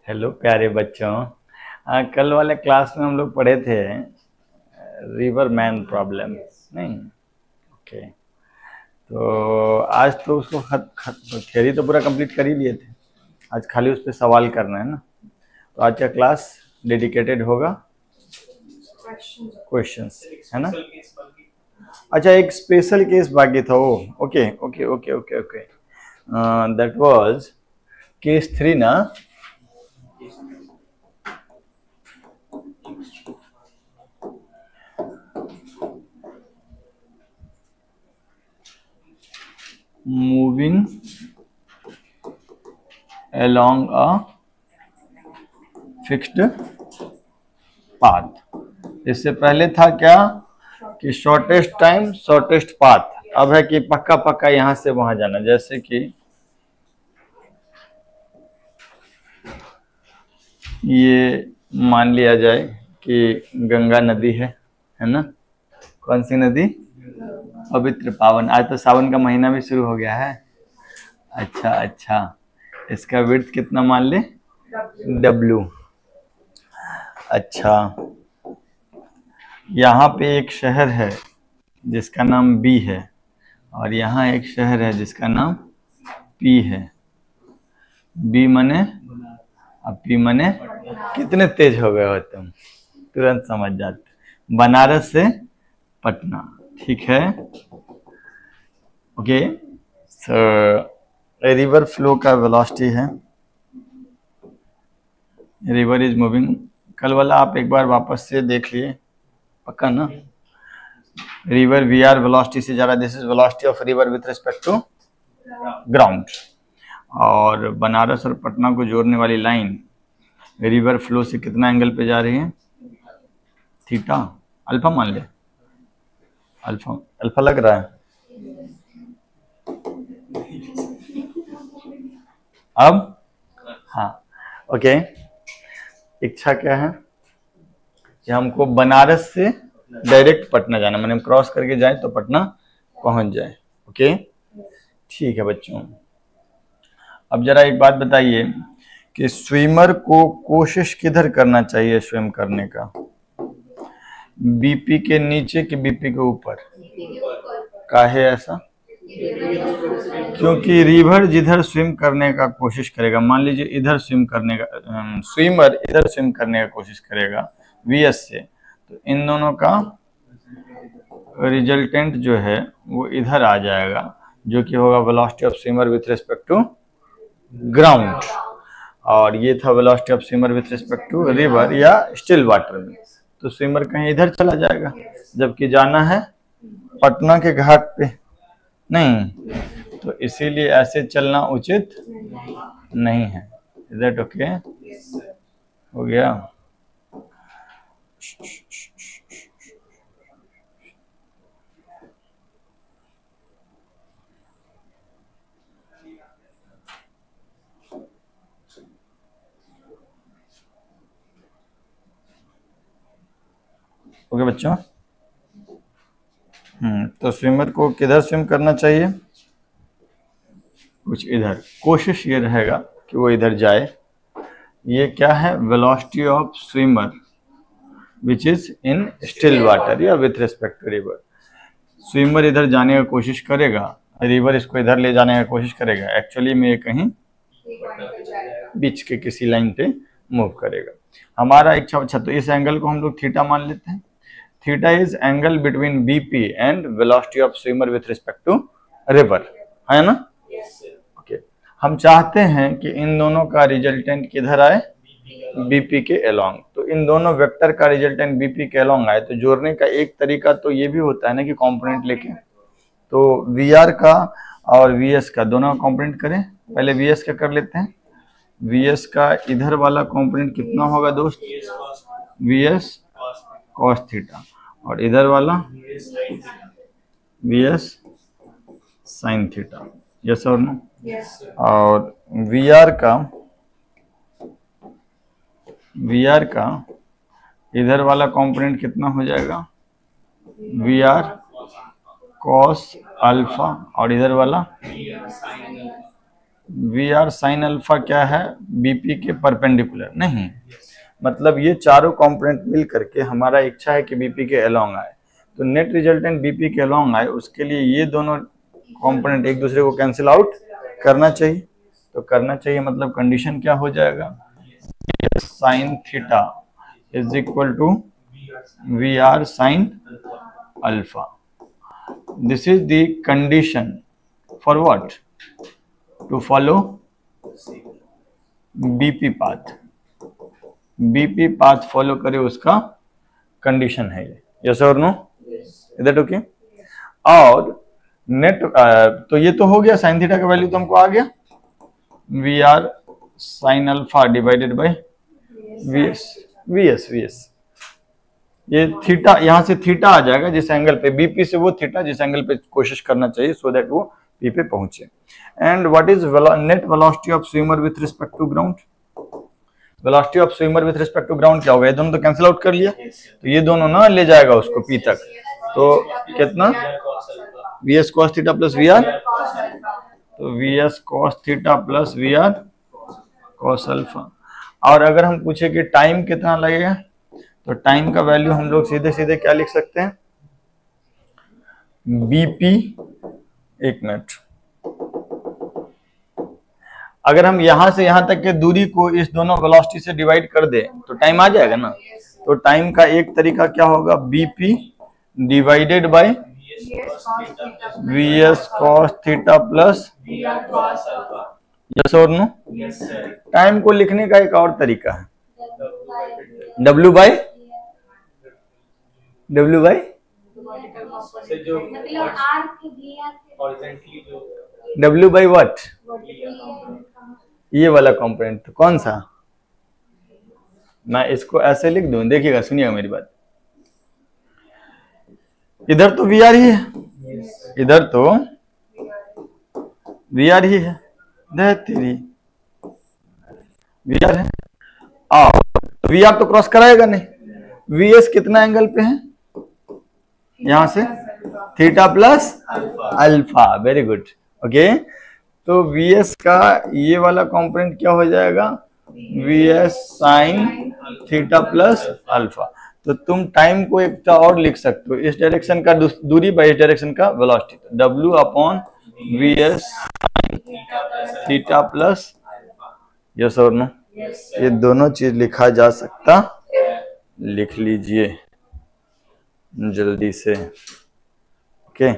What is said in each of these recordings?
Hello प्यारे बच्चों। कल वाले क्लास में हम लोग पढ़े थे रिवर मैन प्रॉब्लम, नहीं? ओके। तो आज तो उसको थियरी तो पूरा कंप्लीट कर ही लिए थे। आज खाली उस पर सवाल करना है ना। तो आज का क्लास डेडिकेटेड होगा क्वेश्चंस, है ना? अच्छा, एक स्पेशल केस बाकी था वो। Okay okay okay okay okay, that was case 3 ना। Moving along a fixed path। इससे पहले था क्या कि शॉर्टेस्ट टाइम शॉर्टेस्ट पाथ। अब है कि पक्का पक्का यहां से वहां जाना। जैसे कि ये मान लिया जाए कि गंगा नदी है ना? कौन सी नदी? पवित्र पावन। आज तो सावन का महीना भी शुरू हो गया है। अच्छा अच्छा, इसका विड्थ कितना मान ले? W। अच्छा, यहाँ पे एक शहर है जिसका नाम B है, और यहाँ एक शहर है जिसका नाम P है। B मने, अब P मने, कितने तेज हो गए हो तुम, तुरंत समझ जाते। बनारस से पटना, ठीक है? ओके। रिवर फ्लो का वेलोसिटी है, रिवर इज मूविंग। कल वाला आप एक बार वापस से देख लिए, पक्का ना? रिवर वी आर वेलोसिटी से जा रहा है। This is velocity of river with respect to ground. और बनारस और पटना को जोड़ने वाली लाइन रिवर फ्लो से कितना एंगल पे जा रही है? थीटा। अल्फा मान ले, अल्फा अल्फा लग रहा है। अब हाँ, ओके। इच्छा क्या है कि हमको बनारस से डायरेक्ट पटना जाना, मैंने क्रॉस करके जाए तो पटना पहुंच जाए। ओके, ठीक है बच्चों। अब जरा एक बात बताइए कि स्विमर को कोशिश किधर करना चाहिए स्विम करने का? बीपी के नीचे कि बीपी के ऊपर? काहे ऐसा? क्योंकि रिवर जिधर स्विम करने का कोशिश करेगा, मान लीजिए इधर स्विम करने का, स्विमर इधर स्विम करने का कोशिश करेगा वीएस से, तो इन दोनों का रिजल्टेंट जो है वो इधर आ जाएगा, जो कि होगा velocity of swimmer with respect to ground. और ये था velocity of swimmer with respect to river या स्टिल वाटर में। तो स्विमर कहीं इधर चला जाएगा, जबकि जाना है पटना के घाट पे, नहीं? तो इसीलिए ऐसे चलना उचित नहीं है। Is that okay? हो गया? ओके बच्चों। तो स्विमर को किधर स्विम करना चाहिए? कुछ इधर। कोशिश ये रहेगा कि वो इधर जाए। ये क्या है? Velocity of swimmer which is in still water या with respect to river. Swimmer इधर जाने का कोशिश करेगा, रिवर इसको इधर ले जाने का कोशिश करेगा। एक्चुअली में ये कहीं बीच के किसी लाइन पे मूव करेगा। हमारा इच्छा, अच्छा तो इस एंगल को हम लोग थीटा मान लेते हैं। Theta is angle between BP and velocity of swimmer with respect to river, है ना? ओके। हम चाहते हैं कि इन दोनों का रिजल्टेंट किधर आए? बीपी के अलोंग। तो इन दोनों वेक्टर का रिजल्टेंट बीपी के अलोंग आए, तो जोड़ने का एक तरीका तो ये भी होता है ना कि कंपोनेंट लेके, तो वी आर का और वी एस का दोनों कंपोनेंट करें। पहले वी एस का कर लेते हैं। वी एस का इधर वाला कंपोनेंट कितना होगा दोस्त? वी एस कॉस थीटा, और इधर वाला V S sign theta. Yes और नो? और वी आर का इधर वाला कंपोनेंट कितना हो जाएगा? वी आर कॉस अल्फा, और इधर वाला वी आर साइन अल्फा क्या है, बीपी के परपेंडिकुलर नहीं, मतलब ये चारों कंपोनेंट मिल करके हमारा इच्छा है कि बीपी के अलोंग आए, तो नेट रिजल्टेंट बीपी के अलोंग आए उसके लिए ये दोनों कंपोनेंट एक दूसरे को कैंसिल आउट करना चाहिए। तो करना चाहिए मतलब कंडीशन क्या हो जाएगा, sine theta is equal to V R sine alpha. This is the condition for what, to follow BP path, BP path follow करे उसका कंडीशन है ये, यस और नो, इज दैट ओके। और नेट तो ये तो हो गया, साइन थीटा का वैल्यू तो हमको आ गया, V R sine alpha divided by V S, V S, V S, ये थीटा यहां से थीटा आ जाएगा जिस एंगल पे, बीपी से वो थीटा जिस एंगल पे कोशिश करना चाहिए सो दैट वो पी पे पहुंचे। And what is net velocity of swimmer with respect to ground, velocity of swimmer with respect to ground क्या होगा, ये दोनों तो कैंसिल आउट कर लिया, तो ये दोनों ना ले जाएगा उसको पी तक, तो कितना, V S cos theta plus V R, तो V S cos theta plus V R cos alpha. और अगर हम पूछे कि टाइम कितना लगेगा, तो टाइम का वैल्यू हम लोग सीधे सीधे क्या लिख सकते हैं, बीपी, एक मिनट, अगर हम यहां से यहां तक के दूरी को इस दोनों वेलोसिटी से डिवाइड कर दे तो टाइम आ जाएगा ना, तो टाइम का एक तरीका क्या होगा, BP divided by V S cos theta plus, yes और नो। टाइम को लिखने का एक और तरीका है, W by W by what, ये वाला कंपोनेंट कौन सा, मैं इसको ऐसे लिख दूं, देखिएगा सुनिएगा मेरी बात, इधर तो वी आर ही है, इधर तो वी आर ही है, तेरी वी आर है, और वी आर तो क्रॉस कराएगा नहीं, वी एस कितना एंगल पे है, यहां से theta plus alpha, very good, okay. तो वी एस का ये वाला कंपोनेंट क्या हो जाएगा, V S sine theta plus alpha. तो तुम टाइम को एक और लिख सकते हो, इस डायरेक्शन का दूरी बाय इस डायरेक्शन का velocity, W upon V S theta plus, yes और नो, ये दोनों चीज लिखा जा सकता, लिख लीजिए जल्दी से, ओके।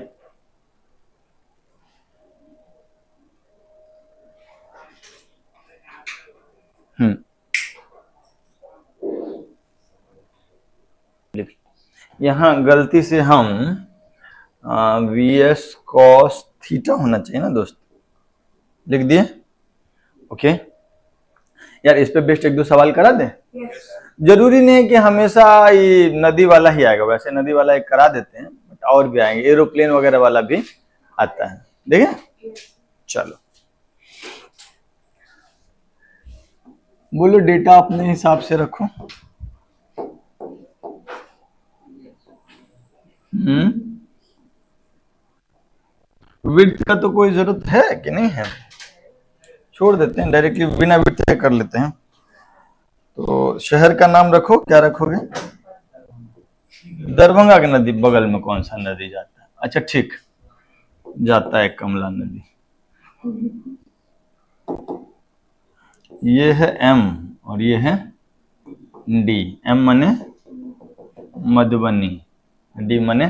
यहां गलती से हम वी एस कॉस थीटा होना चाहिए ना दोस्त, लिख दिए, ओके। यार इस पे बेस्ट एक दो सवाल करा दें, जरूरी नहीं है कि हमेशा ये नदी वाला ही आएगा, वैसे नदी वाला एक करा देते हैं, बट और भी आएंगे, एरोप्लेन वगैरह वाला भी आता है, देखें, चलो बोलो डेटा अपने हिसाब से रखो। विड्थ का तो कोई जरूरत है कि नहीं है, छोड़ देते हैं, डायरेक्टली बिना विड्थ से कर लेते हैं। तो शहर का नाम रखो, क्या रखोगे, दरभंगा के नदी बगल में कौन सा नदी जाता है, अच्छा ठीक, जाता है कमला नदी, ये है एम और ये है डी, एम मने मधुबनी, डी मने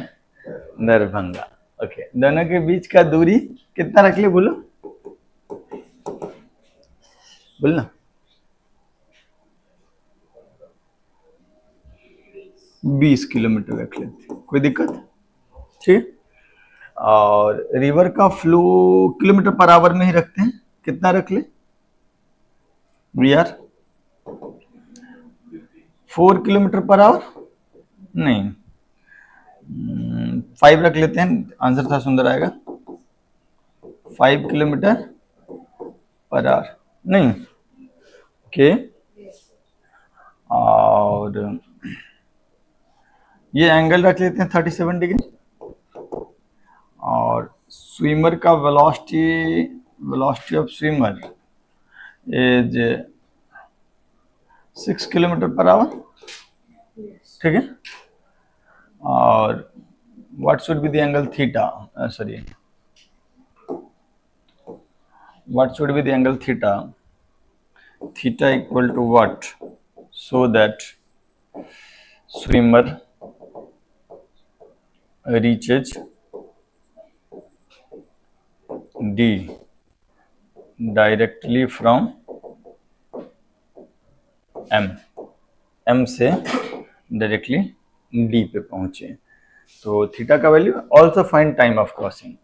दरभंगा, ओके। दोनों के बीच का दूरी कितना रख ले, बोलो बोलना, 20 किलोमीटर रख लेते, कोई दिक्कत, ठीक। और रिवर का फ्लो किलोमीटर पर आवर में ही रखते हैं, कितना रख ले, V R 4 kilometre per hour, नहीं 5 रख लेते हैं, आंसर था सुंदर आएगा, 5 किलोमीटर पर आवर, नहीं, ओके। और ये एंगल रख लेते हैं 37 डिग्री, और स्विमर का velocity velocity of swimmer is 6 km/h, ठीक है। और what should be the angle theta, what should be the angle theta equal to what, so that swimmer reaches D directly from M से directly D पे पहुंचे। तो theta का value, also find time of crossing,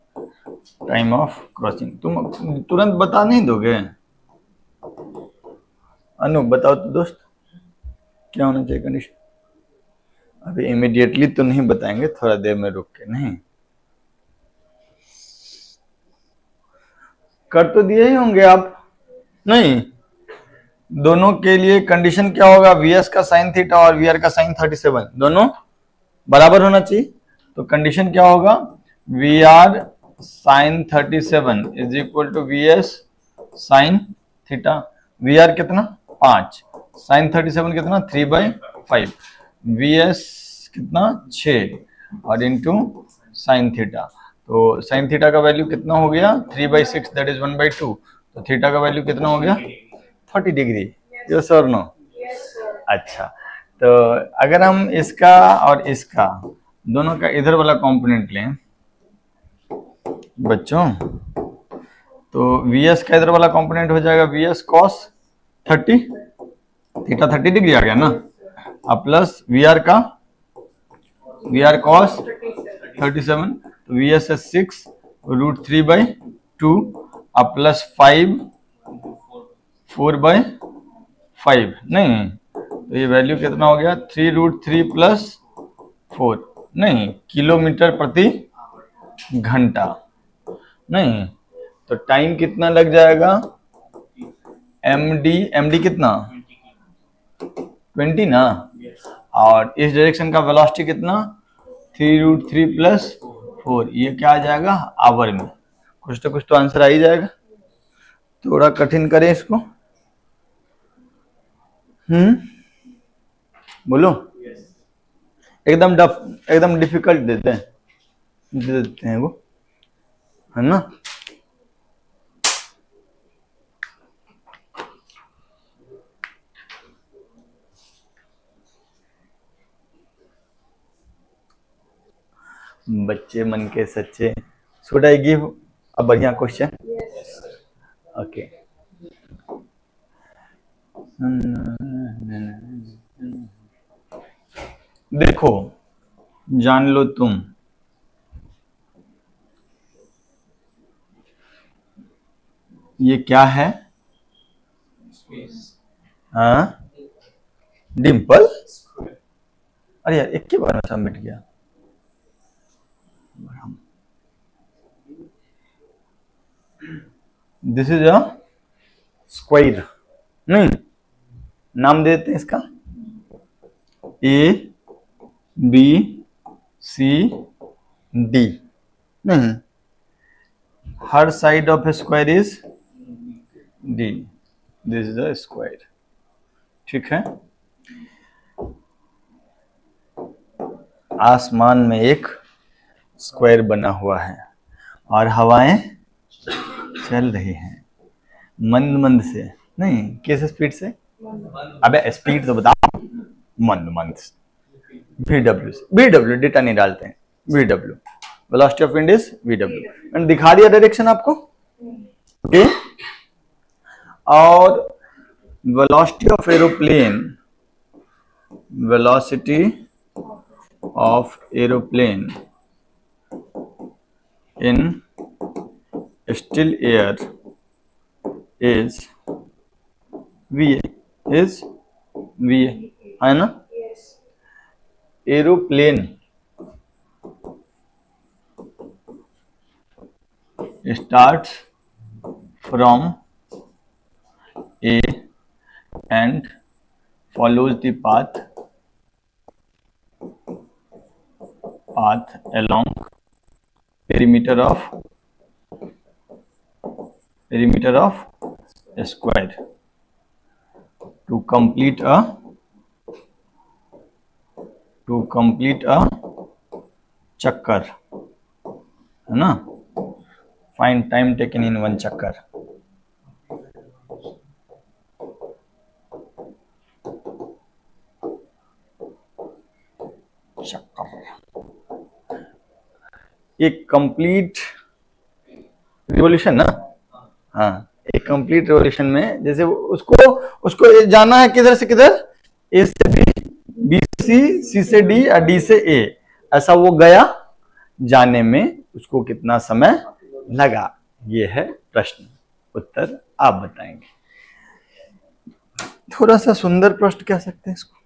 तुम तुरंत बता नहीं दोगे? अनु बताओ तो दोस्त, क्या होना चाहिए कंडीशन? अभी इमीडिएटली तो नहीं बताएंगे, थोड़ा देर में रुक के। नहीं कर तो दिए ही होंगे आप? नहीं, दोनों के लिए कंडीशन क्या होगा? Vs का साइन थीटा और Vr का साइन 37 दोनों बराबर होना चाहिए। तो कंडीशन क्या होगा? Vr sine 37 is equal to Vs sine theta. Vr कितना? 5, साइन 37 कितना? 3/5, Vs कितना? 6 और इंटू साइन थीटा। तो साइन थीटा का वैल्यू कितना हो गया? 3/6, दैट इज 1/2। तो थीटा का वैल्यू कितना हो गया? 30 डिग्री। यस और नो? अच्छा, तो अगर हम इसका और इसका दोनों का इधर वाला कंपोनेंट लें बच्चों, तो Vs का इधर वाला कंपोनेंट हो जाएगा Vs cos 30, थीटा 30 डिग्री आ गया ना, अब प्लस Vr का Vr cos 37, तो Vs है 6 √3/2 अब प्लस 5 4/5, नहीं तो ये वैल्यू कितना हो गया? 3√3 + 4, नहीं किलोमीटर प्रति घंटा। नहीं तो टाइम कितना लग जाएगा? md कितना? 20 ना। और इस डायरेक्शन का वेलोसिटी कितना? 3√3 + 4, ये क्या आ जाएगा? आवर में। कुछ तो आंसर आ ही जाएगा। थोड़ा कठिन करें इसको। बोलो। एकदम डिफिकल्ट दे देते हैं वो, है ना। बच्चे मन के सच्चे। शुड आई गिव अ बढ़िया क्वेश्चन? ओके। देखो, जान लो तुम, ये क्या है? हाँ, डिम्पल। अरे यार, एक के बार में सबमिट किया। दिस इज अ स्क्वायर, नहीं नाम देते हैं इसका A B C D, नहीं हर side of a square is D, this is a square, ठीक है। आसमान में एक स्क्वायर बना हुआ है और हवाएं चल रही हैं मंद मंद से, नहीं किस स्पीड से? अबे स्पीड तो बताओ। मंद VW से, VW डेटा नहीं डालते हैं, VW velocity of wind is VW। मैंने दिखा दिया डायरेक्शन आपको, ओके। और velocity of aeroplane, velocity of aeroplane in still air is VA, है ना। Aeroplane starts from A and follows the path along perimeter of perimeter of square to complete a चक्कर, है ना? Find time taken in one चक्कर. एक complete revolution ना, हाँ, एक कंप्लीट रिवॉल्यूशन में जैसे उसको जाना है किधर से किधर, ए से बी, बी से सी से डी और डी से ए, ऐसा वो गया, जाने में उसको कितना समय लगा, ये है प्रश्न, उत्तर आप बताएंगे। थोड़ा सा सुंदर प्रश्न कह सकते हैं इसको।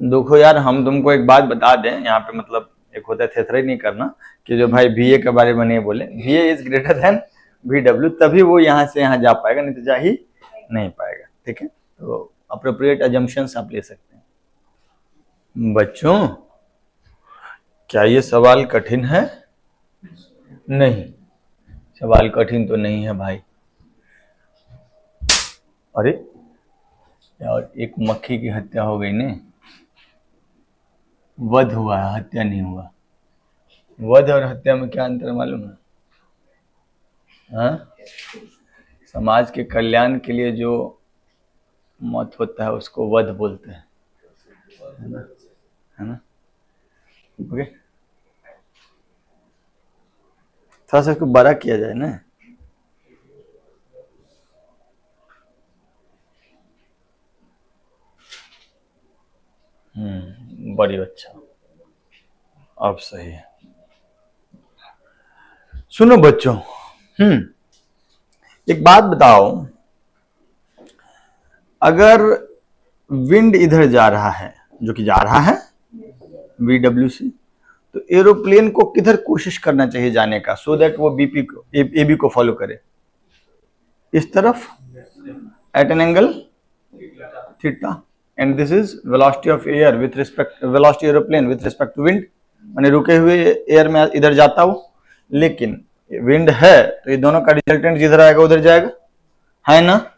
देखो यार, हम तुमको एक बात बता दें यहाँ पे, मतलब एक होता है थेथराई नहीं करना कि जो भाई VA के बारे में नहीं बोले, VA is greater than VW, तभी वो यहाँ से यहाँ जा पाएगा, नहीं तो जा ही नहीं पाएगा। ठीक है, तो अप्रोप्रिएट अजम्पशंस आप ले सकते हैं। बच्चों, क्या ये सवाल कठिन है? नहीं, सवाल कठिन तो नहीं है भाई। अरे यार, एक मक्खी की हत्या हो गई ने, वध हुआ है, हत्या नहीं हुआ। वध और हत्या में क्या अंतर मालूम है? हाँ, समाज के कल्याण के लिए जो मौत होता है उसको वध बोलते हैं, है ना? है ना? ओके, थोड़ा सा इसको बड़ा किया जाए ना। बड़ी अच्छा, अब सही है। सुनो बच्चों, एक बात बताओ, अगर विंड इधर जा रहा है, जो कि जा रहा है VW से, तो एरोप्लेन को किधर कोशिश करना चाहिए जाने का, सो दैट वो AB को फॉलो करे? इस तरफ, at an angle theta, and this is velocity of air with respect, velocity aeroplane with respect to wind, माने रुके हुए एयर में इधर जाता हो, लेकिन विंड है तो ये दोनों का रिजल्टेंट जिधर आएगा उधर जाएगा, है ना?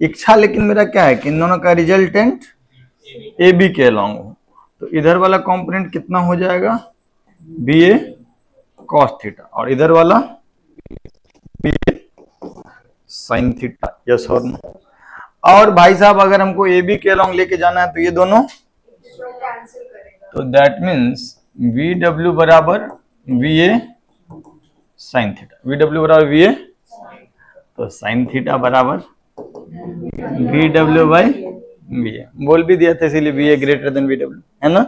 इच्छा लेकिन मेरा क्या है कि इन दोनों का रिजल्टेंट AB के अलॉन्ग हो, तो इधर वाला कंपोनेंट कितना हो जाएगा, BA cos थीटा, और इधर वाला BA sin थीटा, यस और नो? और भाई साहब, अगर हमको AB के अलॉन्ग लेके जाना है तो ये दोनों तो दैट मीन्स VW बराबर VA sin थीटा, VW बराबर VA, तो sin थीटा बराबर VW बाई VA, बोल भी दिया था इसीलिए VA ग्रेटर देन VW, है ना?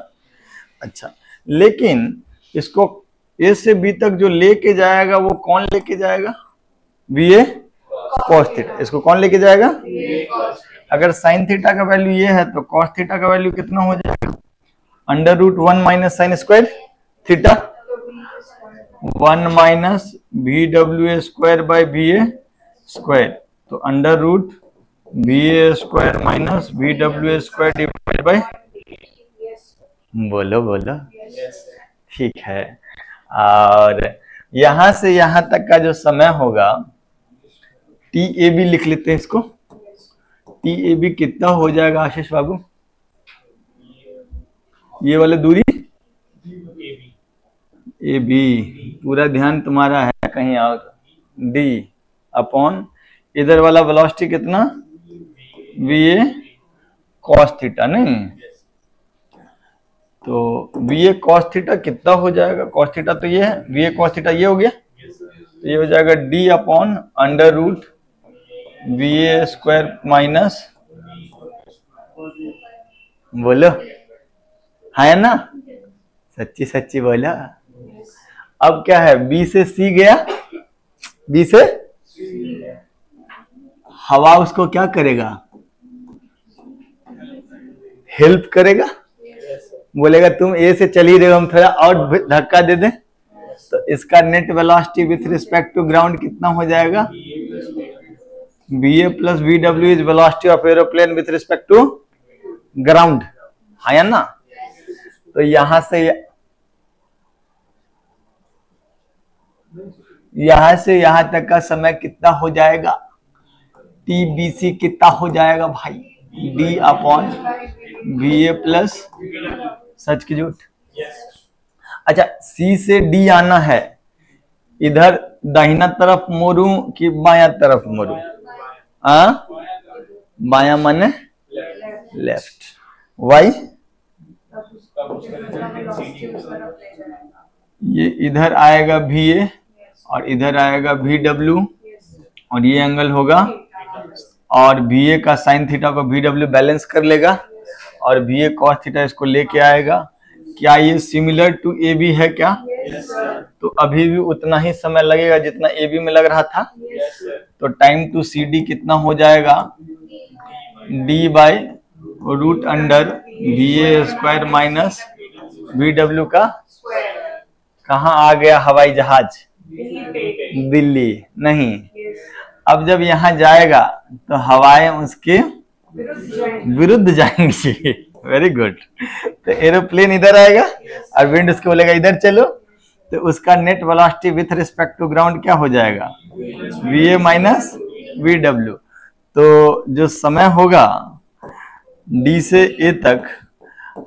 अच्छा, लेकिन इसको A से B तक जो लेके जाएगा वो कौन लेके जाएगा? VA cos theta. इसको कौन लेके जाएगा? अगर sin थीटा का वैल्यू ये है तो cos थीटा का वैल्यू कितना हो जाएगा? √1 minus sine square theta, 1 minus VW square by VA square, तो √VA square minus VW square divide by, बोलो बोलो, ठीक है। और यहां से यहां तक का जो समय होगा, TAB लिख लेते हैं इसको। TAB कितना हो जाएगा आशीष बाबू? ये वाली दूरी AB, पूरा ध्यान तुम्हारा है कहीं और, D अपॉन इधर वाला वेलोसिटी कितना, VA cos थीटा, नहीं तो VA cos थीटा कितना हो जाएगा? cos थीटा तो ये है, VA cos थीटा ये हो गया, तो ये हो जाएगा D upon √VA square minus, बोलो, है ना? सच्ची सच्ची बोला। अब क्या है, B से C गया, B से हवा उसको क्या करेगा? हेल्प करेगा, बोलेगा तुम A से चल ही रहे हो, हम थोड़ा और धक्का दे दें, तो इसका net velocity with respect to ground कितना हो जाएगा? BA plus VW is velocity of aeroplane with respect to ground, है ना? तो यहां से यहां से यहां तक का समय कितना हो जाएगा, TBC कितना हो जाएगा भाई, D अपॉन VA प्लस, सच की झूठ। अच्छा, C से D आना है, इधर दाहिना तरफ मोड़ू कि बाया तरफ मोड़ू, बाया माने लेफ्ट, वाई ये इधर आएगा VA और इधर आएगा VW और ये एंगल होगा, और VA का साइन थीटा को VW बैलेंस कर लेगा और VA कॉस थीटा इसको लेके आएगा। क्या ये सिमिलर टू AB है क्या? तो अभी भी उतना ही समय लगेगा जितना AB में लग रहा था। तो टाइम टू CD कितना हो जाएगा, D by root under VA square minus VW का, कहाँ आ गया हवाई जहाज, दिल्ली नहीं। अब जब यहाँ जाएगा तो हवाएं उसके विरुद्ध जाएंगी। Very good. तो एरोप्लेन इधर आएगा और विंड उसको बोलेगा इधर चलो, तो उसका net velocity with respect to ground क्या हो जाएगा, VA माइनस VW। तो जो समय होगा D से A तक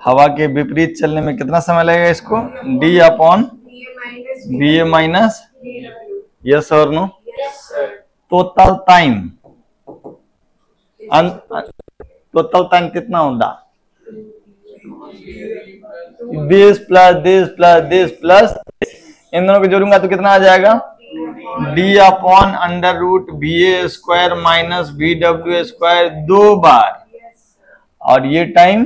हवा के विपरीत चलने में कितना समय लगेगा इसको, D upon VA minus, yes और नो, टोटल टाइम कितना होगा, this plus this plus this plus, इन दोनों को जोड़ूंगा तो कितना आ जाएगा, D upon under root VA square minus VW square 2 बार, और ये time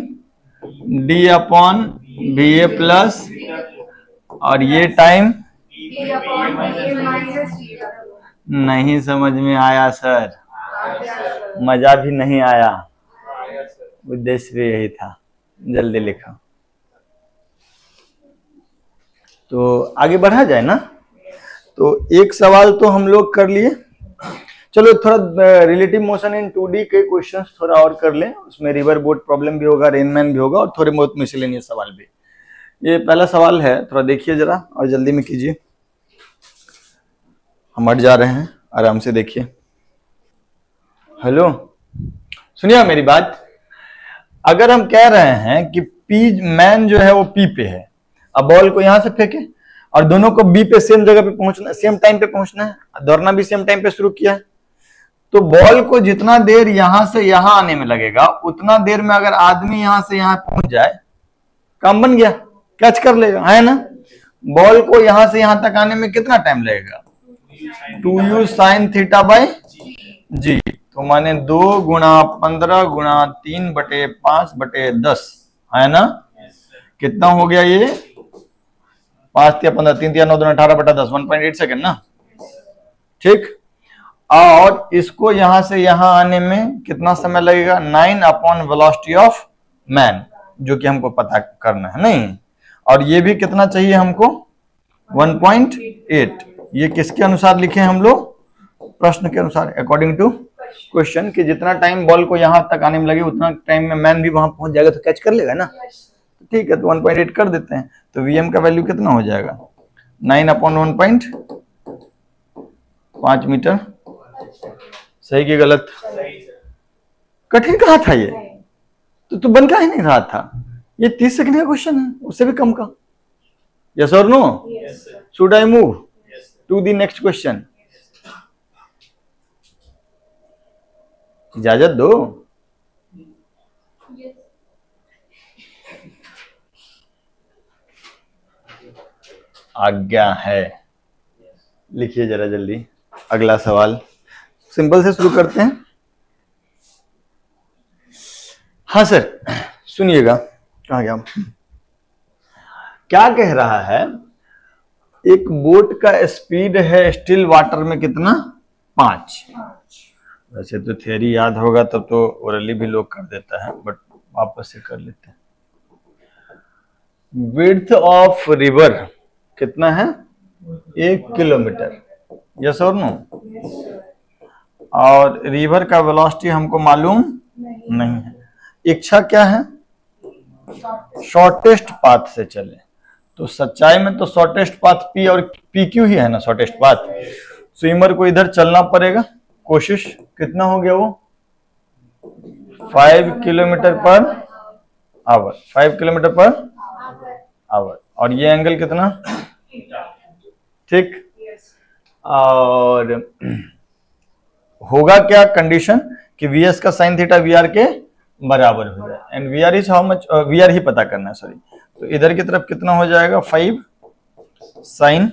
D upon VA plus, और ये टाइम नहीं समझ में आया सर, मजा भी नहीं आया, उद्देश्य भी यही था, जल्दी लिखो। तो आगे बढ़ा जाए ना। तो एक सवाल तो हम लोग कर लिए, चलो थोड़ा रिलेटिव मोशन इन 2D के क्वेश्चंस थोड़ा और कर लें, उसमें रिवर बोट प्रॉब्लम भी होगा, रेनमैन भी होगा और थोड़े बहुत मिसलेनियस सवाल भी। ये पहला सवाल है, थोड़ा देखिए जरा और जल्दी में कीजिए, हम हट जा रहे हैं, आराम से देखिए। हेलो, सुनिए मेरी बात। अगर हम कह रहे हैं कि पी मैन जो है वो P पे है, अब बॉल को यहां से फेंके और दोनों को B पे सेम जगह पे पहुंचना, सेम टाइम पे पहुंचना है, दौड़ना भी सेम टाइम पे शुरू किया है, तो बॉल को जितना देर यहां से यहां आने में लगेगा उतना देर में अगर आदमी यहां से यहां पहुंच जाए, काम बन गया, कैच कर लेगा, है ना। बॉल को यहां से यहां तक आने में कितना टाइम लगेगा, 2u sine theta by G, तो माने 2 गुणा 15 गुणा 3/5/10, है ना। कितना हो गया ये, 5 या 15, 3 या 9 18/10, 1.8 सेकेंड ना, ठीक। और इसको यहां से यहां आने में कितना समय लगेगा, 9 अपॉन वेलोसिटी ऑफ मैन, जो कि हमको पता करना है नहीं। और ये भी कितना चाहिए हमको, 1.8। ये किसके अनुसार लिखे हम लोग, प्रश्न के अनुसार, अकॉर्डिंग टू क्वेश्चन, कि जितना टाइम बॉल को यहां तक आने में लगे उतना टाइम में मैन भी वहां पहुंच जाएगा तो कैच कर लेगा ना, ठीक है। तो 1.8 कर देते हैं, तो VM का वैल्यू कितना हो जाएगा, 9 अपॉन 1.5 मीटर। सही कि गलत, कठिन कहा था ये, तो बन का ही नहीं रहा था, ये 30 सेकंड का क्वेश्चन है, उससे भी कम का। यस और no, should I move to the next question, इजाजत दो। आज्ञा है, लिखिए जरा जल्दी। अगला सवाल सिंपल से शुरू करते हैं। हाँ सर, सुनिएगा, कहाँ गया, क्या कह रहा है, एक बोट का स्पीड है स्टिल वाटर में कितना, 5। वैसे तो थियरी याद होगा तब तो ओरली भी लोग कर देता है, बट वापस से कर लेते हैं। विड्थ ऑफ रिवर कितना है, 1 किलोमीटर, यस और नो। और रिवर का वेलोसिटी हमको मालूम नहीं है। इच्छा क्या है, शॉर्टेस्ट पाथ से चले, तो सच्चाई में तो शॉर्टेस्ट पाथ पी और पी क्यू ही है ना शॉर्टेस्ट पाथ। स्विमर को इधर चलना पड़ेगा, कोशिश कितना हो गया वो 5 kilometre per our, 5 kilometre per our, और ये एंगल कितना, ठीक। और होगा क्या कंडीशन कि वी एस का साइन थीटा वी आर के बराबर हो जाए, and V R is how much, V R ही पता करना है सॉरी। तो इधर की तरफ कितना हो जाएगा 5 साइन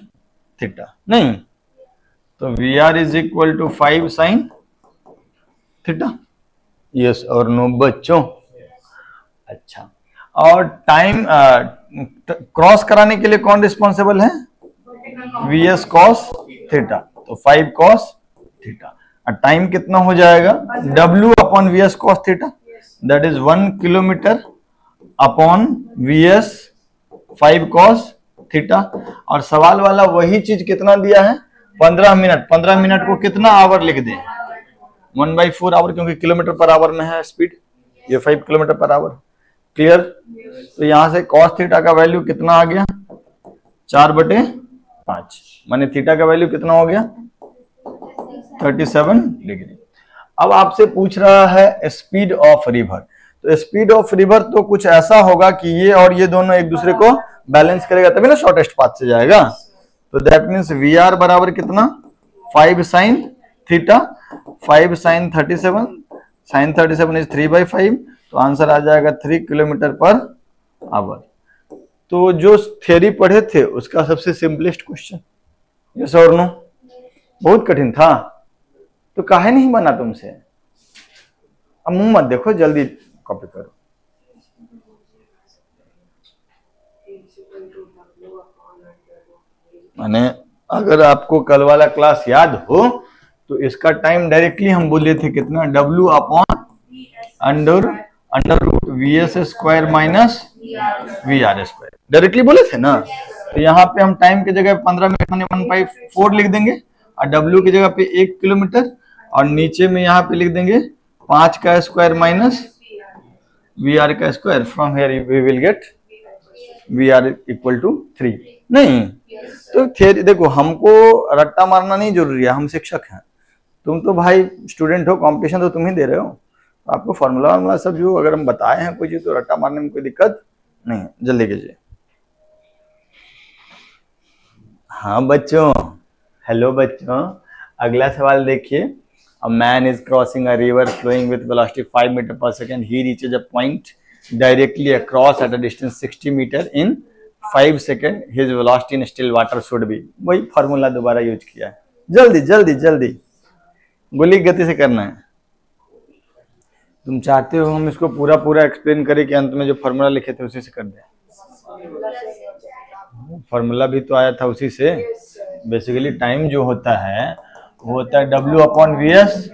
थीटा, नहीं तो V R is equal to 5 sine theta, yes और नो बच्चों। अच्छा, और टाइम क्रॉस कराने के लिए कौन रिस्पॉन्सिबल है, वी एस कॉस थीटा, तो 5 कॉस थीटा। और टाइम कितना हो जाएगा W upon V S cos theta, that is 1 kilometre upon V S 5 cos theta. और सवाल वाला वही चीज कितना दिया है 15 मिनट, 15 मिनट को कितना आवर लिख दें 1/4 आवर, क्योंकि किलोमीटर पर आवर में है स्पीड, ये 5 किलोमीटर पर आवर, क्लियर। तो यहां से कॉस थीटा का वैल्यू कितना आ गया 4/5, माने थीटा का वैल्यू कितना हो गया 37 डिग्री। अब आपसे पूछ रहा है स्पीड ऑफ रिवर, तो स्पीड ऑफ रिवर तो कुछ ऐसा होगा कि ये और ये दोनों एक दूसरे को बैलेंस करेगा तभी ना शॉर्टेस्ट पाथ से जाएगा। तो दैट मीन्स वी आर बराबर कितना 5 sine theta, 5 sine 37, sine 37 is 3/5, तो आंसर आ जाएगा 3 किलोमीटर पर आवर। तो जो थ्योरी पढ़े थे उसका सबसे सिंपलेस्ट क्वेश्चन, यस और नो, बहुत कठिन था तो काहे नहीं बना तुमसे। अब मुंह मत देखो, जल्दी कॉपी करो। माने अगर आपको कल वाला क्लास याद हो तो इसका टाइम डायरेक्टली हम बोले थे कितना W upon under root V S square minus V R square, directly बोले थे ना। तो यहाँ पे हम टाइम की जगह 15 मिनट माने 1/4 लिख देंगे, और W की जगह पे 1 किलोमीटर, और नीचे में यहाँ पे लिख देंगे 5 का स्क्वायर माइनस वी आर का square, from here we will get V R equal to 3। नहीं तो थियरी देखो, हमको रट्टा मारना नहीं जरूरी है, हम शिक्षक हैं, तुम तो भाई स्टूडेंट हो, कंपटीशन तो तुम ही दे रहे हो, तो आपको फॉर्मूला वार्मूला सब जो अगर हम बताए हैं कोई चीज तो रट्टा मारने में कोई दिक्कत नहीं है, जल्दी कीजिए। हाँ बच्चों, हेलो बच्चों, अगला सवाल देखिए। A man is crossing a river flowing with velocity 5 metre per second, he reaches a point directly across at a distance 60 meter in 5 seconds, his velocity in still water should be, वही formula दोबारा use किया है, जल्दी जल्दी जल्दी गोली गति से करना है। तुम चाहते हो हम इसको पूरा पूरा एक्सप्लेन करें कि अंत में जो फॉर्मूला लिखे थे उसी से कर दें, फॉर्मूला भी तो आया था उसी से। बेसिकली टाइम जो होता है वो होता है W upon V S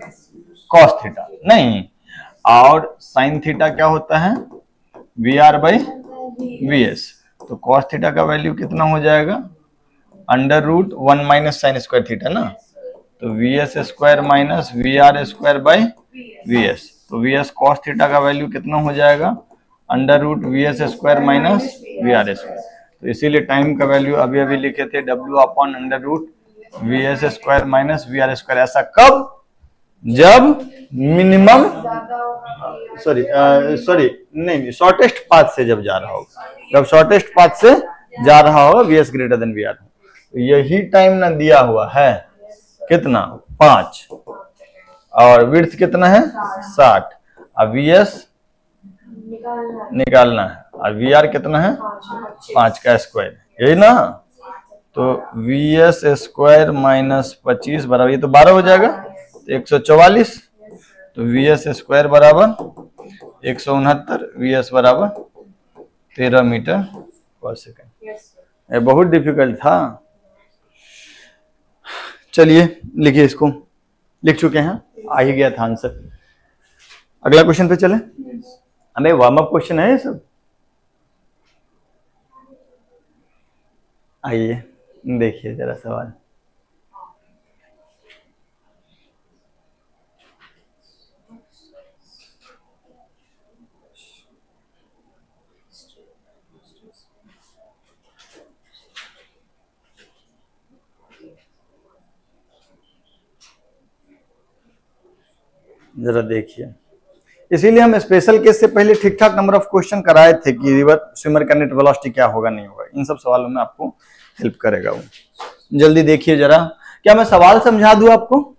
cos theta, नहीं, और साइन थीटा क्या होता है V R by V S. तो कॉस थीटा का वैल्यू कितना हो जाएगा under root 1 minus sine square theta ना, तो V S square minus V R square by V S, तो वी एस कॉस थीटा का वैल्यू कितना हो जाएगा under root V S square minus V R square. तो इसीलिए टाइम का वैल्यू अभी अभी लिखे थे W upon under root V S square minus V R square. ऐसा कब, जब मिनिमम सॉरी नहीं शॉर्टेस्ट पाथ से जब जा रहा होगा, जब शॉर्टेस्ट पाथ से जा रहा होगा V S greater than V R, तो यही टाइम ना दिया हुआ है कितना 5, और विड्थ कितना है 60, अब वी एस निकालना है, और वी आर कितना है 5 का स्क्वायर, यही ना। तो वी एस स्क्वायर माइनस 25 बराबर, ये तो 12 हो जाएगा, तो 144, तो वी एस स्क्वायर बराबर 169, वी एस बराबर 13 मीटर पर सेकेंड। ये बहुत डिफिकल्ट था। चलिए लिखिए, इसको लिख चुके हैं, आ ही गया था आंसर। अगला क्वेश्चन पे चले, हमें वार्म अप क्वेश्चन है ये सब। आइए देखिए जरा सवाल। जरा देखिए, इसीलिए हम स्पेशल केस से पहले ठीक ठाक नंबर ऑफ क्वेश्चन कराए थे कि रिवर स्विमर का नेट वेलोसिटी क्या होगा नहीं होगा। इन सब सवालों में आपको हेल्प करेगा वो। जल्दी देखिए जरा, क्या मैं सवाल समझा दूं आपको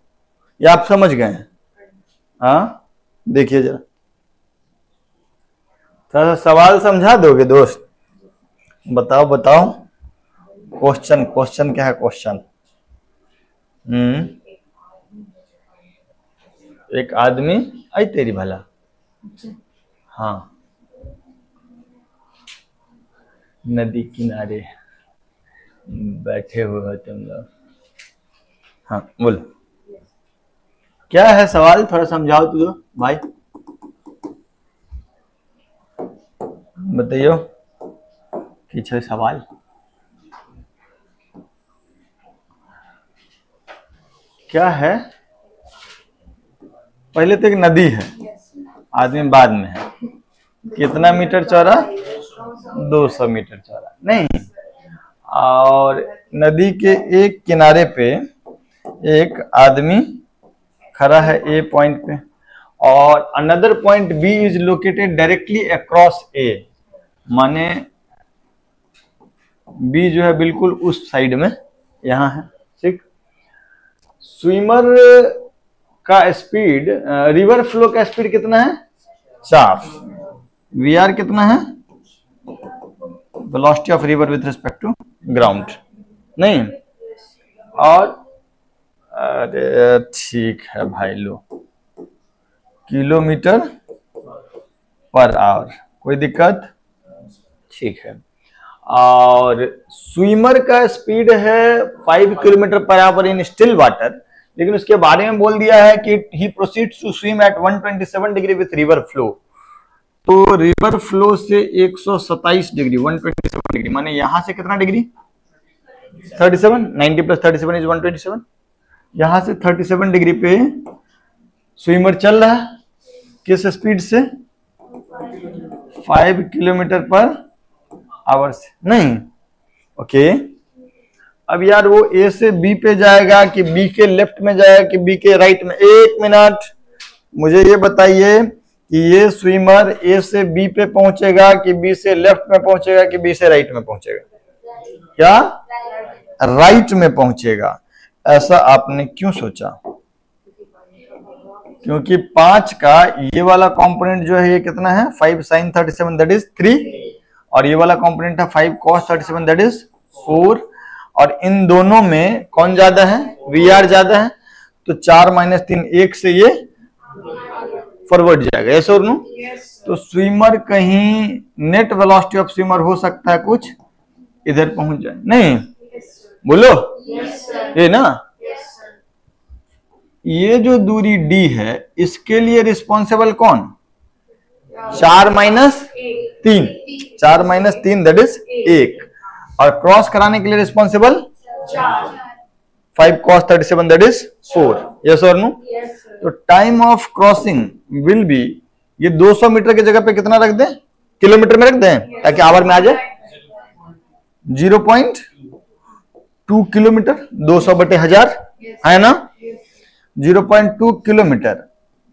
या आप समझ गए हैं? हाँ देखिए जरा, थोड़ा सा सवाल समझा दोगे दोस्त? बताओ बताओ, क्वेश्चन क्या है क्वेश्चन? एक आदमी आई तेरी भला, हाँ नदी किनारे बैठे हुए हो तुम लोग, हाँ बोलो क्या है सवाल, थोड़ा समझाओ तो भाई, बताइयो पीछे सवाल। क्या है? पहले तो एक नदी है, आदमी बाद में है। कितना मीटर चौड़ा? 200 मीटर चौड़ा नहीं। और नदी के एक किनारे पे एक आदमी खड़ा है ए पॉइंट पे, और another point B is located directly across A, माने बी जो है बिल्कुल उस साइड में यहां है, ठीक। स्विमर का स्पीड, रिवर फ्लो का स्पीड कितना है? 4। वीआर कितना है? Velocity of river with respect to ground, नहीं। और अरे ठीक है भाई, लो किलोमीटर पर आवर, कोई दिक्कत? ठीक है। और स्विमर का स्पीड है 5 kilometre per our in still water, लेकिन उसके बारे में बोल दिया है कि he proceeds to swim at 127 degree with river flow. तो रिवर फ्लो से 127 डिग्री, 127 डिग्री माने यहां से कितना डिग्री? 37, 90 plus 37 is 127। यहां से 37 डिग्री पे स्विमर चल रहा है, किस स्पीड से? 5 किलोमीटर पर आवर से, नहीं। ओके, अब यार वो ए से बी पे जाएगा कि बी के लेफ्ट में जाएगा कि बी के राइट में? एक मिनट, मुझे ये बताइए कि ये स्विमर ए से बी पे पहुंचेगा कि बी से लेफ्ट में पहुंचेगा कि बी से राइट में पहुंचेगा? क्या? राइट में पहुंचेगा। ऐसा आपने क्यों सोचा? क्योंकि 5 का ये वाला कंपोनेंट जो है ये कितना है? 5 sin 37 दैट इज 3, और ये वाला कंपोनेंट है 5 cos 37 दैट इज 4, और इन दोनों में कौन ज्यादा है? वीआर ज्यादा है, तो 4 - 3 1 से ये फॉरवर्ड जाएगा, यस और नो? तो स्विमर कहीं नेट वेलोसिटी ऑफ स्विमर हो सकता है कुछ इधर पहुंच जाए, नहीं? बोलो ये ना, ये जो दूरी d है इसके लिए रिस्पॉन्सिबल कौन? 4 - 3, 4 - 3 दैट इज 1, और क्रॉस कराने के लिए responsible 5 cos 37 that is 4, yes और नो? तो time of crossing will be, ये 200 मीटर की जगह पे कितना रख दें? किलोमीटर में रख दें ताकि आवर में आ जाए। 0.2 किलोमीटर, 200/1000 है ना? 0.2 kilometre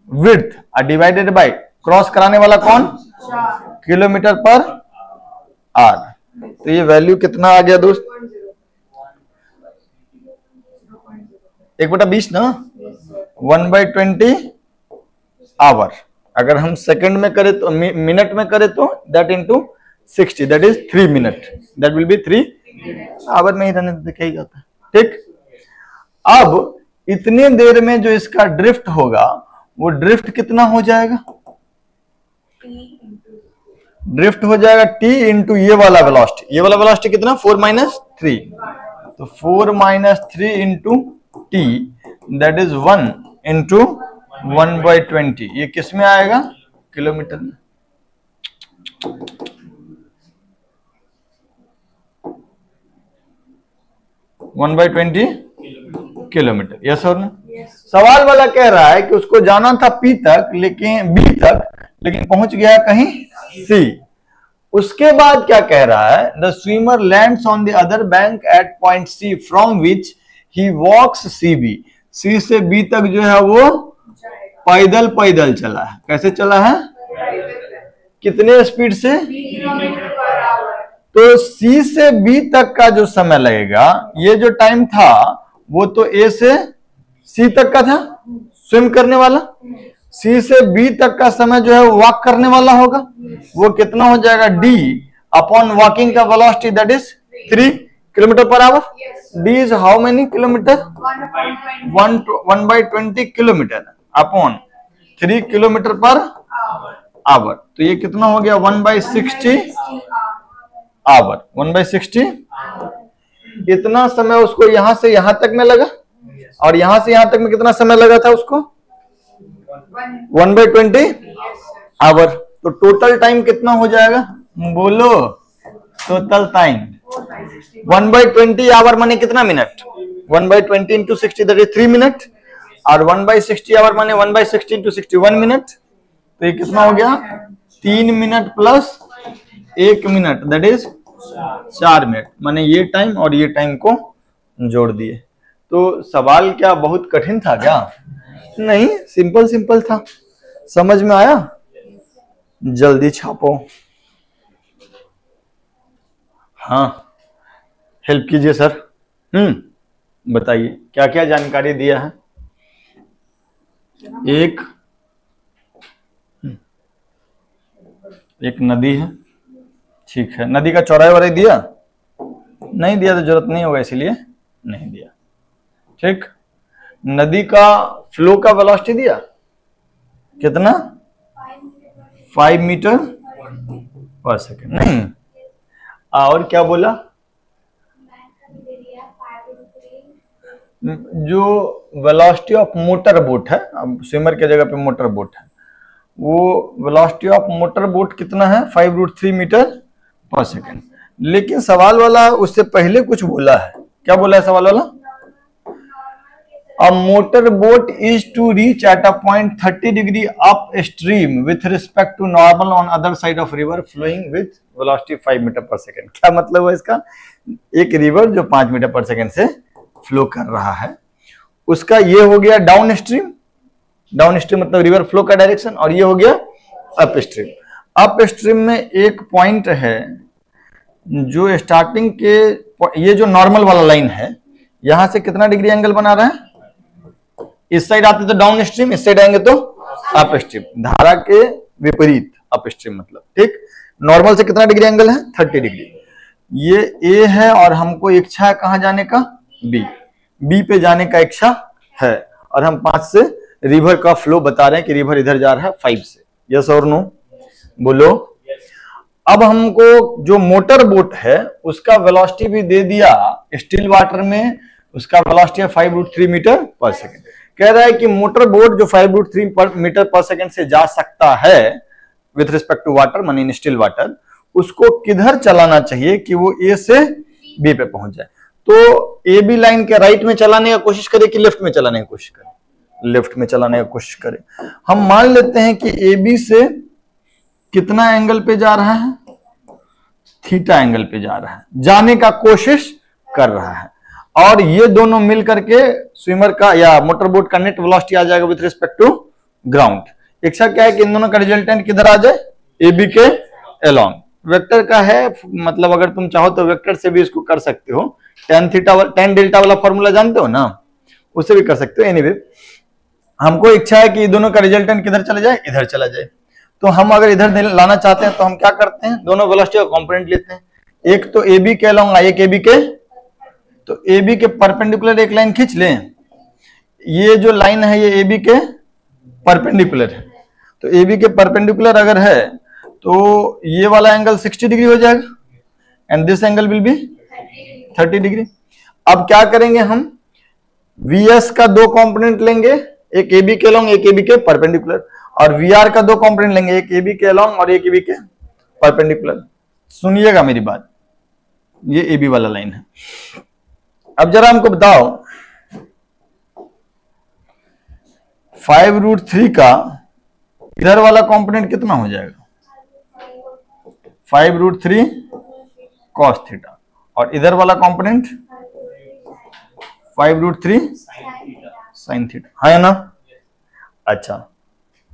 width divided by cross कराने वाला कौन? Kilometre per our. तो ये वैल्यू कितना आ गया दोस्त? 1/20 ना, 1/20 आवर। अगर हम सेकंड में करें तो, मिनट में करें तो that into 60 that is 3 minute, that will be 3 hour में ही रहने देखा ही जाता है, ठीक। अब इतने देर में जो इसका ड्रिफ्ट होगा वो ड्रिफ्ट कितना हो जाएगा? ड्रिफ्ट हो जाएगा t इंटू ये वाला वेलोसिटी। ये वाला वेलोसिटी कितना? 4 - 3, तो 4 - 3 into t that is 1 into 1/20। ये किस में आएगा? किलोमीटर में। वन बाई 20 किलोमीटर, यस और नो? सवाल वाला कह रहा है कि उसको जाना था P तक, लेकिन B तक, लेकिन पहुंच गया कहीं C। उसके बाद क्या कह रहा है? The swimmer lands on the other bank at point C from which he walks CB। C से B तक जो है वो पैदल पैदल चला है। कैसे चला है? कितने स्पीड से? तो C से B तक का जो समय लगेगा, ये जो टाइम था वो तो A से C तक का था स्विम करने वाला, C से B तक का समय जो है वॉक करने वाला होगा। वो कितना हो जाएगा? D अपॉन वॉकिंग का velocity that is 3 kilometre per our. D is how many kilometre? 1/20 kilometre upon 3 kilometre per our. तो ये कितना हो गया? 1/60 आवर। 1/60। इतना समय उसको यहां से यहां तक में लगा, और यहां से यहां तक में कितना समय लगा था उसको? 1/20 आवर। तो टोटल टाइम कितना हो जाएगा? बोलो टोटल टाइम 1/20 आवर माने कितना minute? 1/20 into 60 that is 3 minute, और 1/60 आवर माने 1/60 इंटू 60 1 मिनट। तो ये कितना हो गया? 3 minute plus 1 minute that is 4 minute. माने ये टाइम और ये टाइम को जोड़ दिए। तो सवाल क्या बहुत कठिन था क्या? नहीं, सिंपल सिंपल था। समझ में आया? जल्दी छापो। हाँ, हेल्प कीजिए सर। बताइए क्या क्या जानकारी दिया है। एक नदी है, ठीक है। नदी का चौड़ाई वराई दिया? नहीं दिया तो जरूरत नहीं होगा, इसीलिए नहीं दिया। ठीक। नदी का फ्लो का वेलोसिटी दिया कितना? 5 मीटर पर सेकेंड। नहीं, और क्या बोला? जो वेलोसिटी ऑफ मोटर बोट है, अब स्विमर के जगह पे मोटर बोट है, वो वेलोसिटी ऑफ मोटर बोट कितना है? 5√3 मीटर पर सेकेंड। लेकिन सवाल वाला उससे पहले कुछ बोला है। क्या बोला है सवाल वाला? A motor boat is to reach at a point 30 degree upstream with respect to normal on other side of river flowing with velocity 5 metre per second. क्या मतलब है इसका? एक रिवर जो 5 मीटर पर सेकेंड से फ्लो कर रहा है, उसका ये हो गया डाउन स्ट्रीम। डाउन स्ट्रीम मतलब रिवर फ्लो का डायरेक्शन, और ये हो गया अप स्ट्रीम। अप स्ट्रीम में एक पॉइंट है जो स्टार्टिंग के, ये जो नॉर्मल वाला लाइन है, यहां से कितना डिग्री एंगल बना रहा है? इस साइड आते तो डाउन स्ट्रीम, इस साइड आएंगे तो अप स्ट्रीम। धारा के विपरीत अप स्ट्रीम मतलब। ठीक। नॉर्मल से कितना डिग्री एंगल है? 30 डिग्री। ये ए है और हमको इच्छा है कहां जाने का? बी। बी पे जाने का इच्छा है, और हम 5 से रिवर का फ्लो बता रहे हैं कि रिवर इधर जा रहा है 5 से। यस और नो? बोलो। अब हमको जो मोटर बोट है उसका वेलोसिटी भी दे दिया। स्टिल वाटर में उसका वेलोसिटी है 5√3 मीटर पर सेकेंड। कह रहा है कि मोटर बोट जो 5√3 मीटर पर सेकेंड से जा सकता है विथ रिस्पेक्ट टू वाटर, मानी इन स्टिल वाटर, उसको किधर चलाना चाहिए कि वो ए से बी पे पहुंच जाए। तो ए बी लाइन के राइट में चलाने का कोशिश करे कि लेफ्ट में चलाने की कोशिश करे? लेफ्ट में चलाने का कोशिश करे। हम मान लेते हैं कि ए बी से कितना एंगल पे जा रहा है? थीटा एंगल पे जा रहा है, जाने का कोशिश कर रहा है। और ये दोनों मिल करके स्विमर का या मोटर बोट का नेट वेलोसिटी आ जाएगा विथ रिस्पेक्ट टू ग्राउंड। इच्छा क्या है कि इन दोनों का रिजल्टेंट किधर आ जाए? ए बी के अलोंग। वेक्टर का है, मतलब अगर तुम चाहो तो वेक्टर से भी इसको कर सकते हो। tan डेल्टा वाला फॉर्मूला जानते हो ना, उससे भी कर सकते हो। एनीवे, हमको इच्छा है कि दोनों का रिजल्टेंट किधर चला जाए? इधर चला जाए। तो हम अगर इधर लाना चाहते हैं तो हम क्या करते हैं? दोनों वेलोसिटी का कंपोनेंट लेते हैं। एक तो ए बी के अलोंग, एक ए बी के, तो ए बी के परपेंडिकुलर एक लाइन खींच लें। ये जो लाइन है ये ए बी के परपेंडिकुलर है। तो ए बी के परपेंडिकुलर अगर है तो ये वाला एंगल 60 डिग्री हो जाएगा, and this angle will be 30 degree. अब क्या करेंगे हम? वीएस का 2 कंपोनेंट लेंगे, एक ए बी के अलोंग, एक ए बी के परपेंडिकुलर, और वी आर का 2 कंपोनेंट लेंगे, एक ए बी के अलोंग और एक ए बी के परपेंडिकुलर। सुनिएगा मेरी बात, ये ए बी वाला लाइन है। अब जरा हमको बताओ 5√3 का इधर वाला कंपोनेंट कितना हो जाएगा? 5√3 cos थीटा, और इधर वाला कंपोनेंट 5√3 sin थीटा, है ना? अच्छा,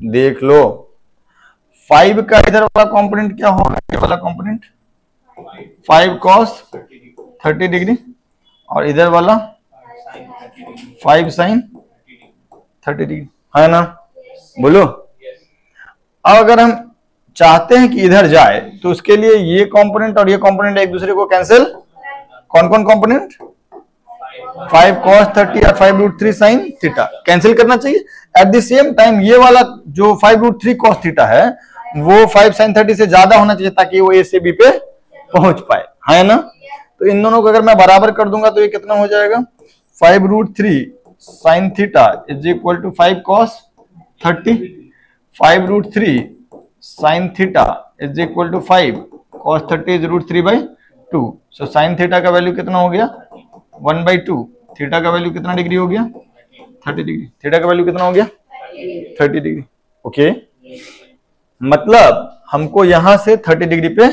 देख लो 5 का इधर वाला कंपोनेंट क्या होगा, ये वाला कंपोनेंट 5 cos 30 डिग्री और इधर वाला 5 sin 30 डिग्री, है ना? बोलो। अब अगर हम चाहते हैं कि इधर जाए तो उसके लिए ये कंपोनेंट और ये कंपोनेंट एक दूसरे को कैंसिल, कौन कौन कंपोनेंट, 5 cos 30 और 5√3 sin थीटा कैंसिल करना चाहिए। एट द सेम टाइम ये वाला जो 5√3 cos थीटा है वो 5 sin 30 से ज्यादा होना चाहिए ताकि वो ए से बी पे पहुंच पाए, है ना? तो इन दोनों को अगर मैं बराबर कर दूंगा तो ये कितना हो जाएगा, 5√3 sin theta is equal to 5 cos 30, 5√3 sin theta is equal to 5 cos 30 is √3/2। So sin theta का वैल्यू कितना हो गया, 1/2। थीटा का वैल्यू कितना डिग्री हो गया, 30 डिग्री। थीटा का वैल्यू कितना हो गया, 30 डिग्री। ओके, मतलब हमको यहां से 30 डिग्री पे,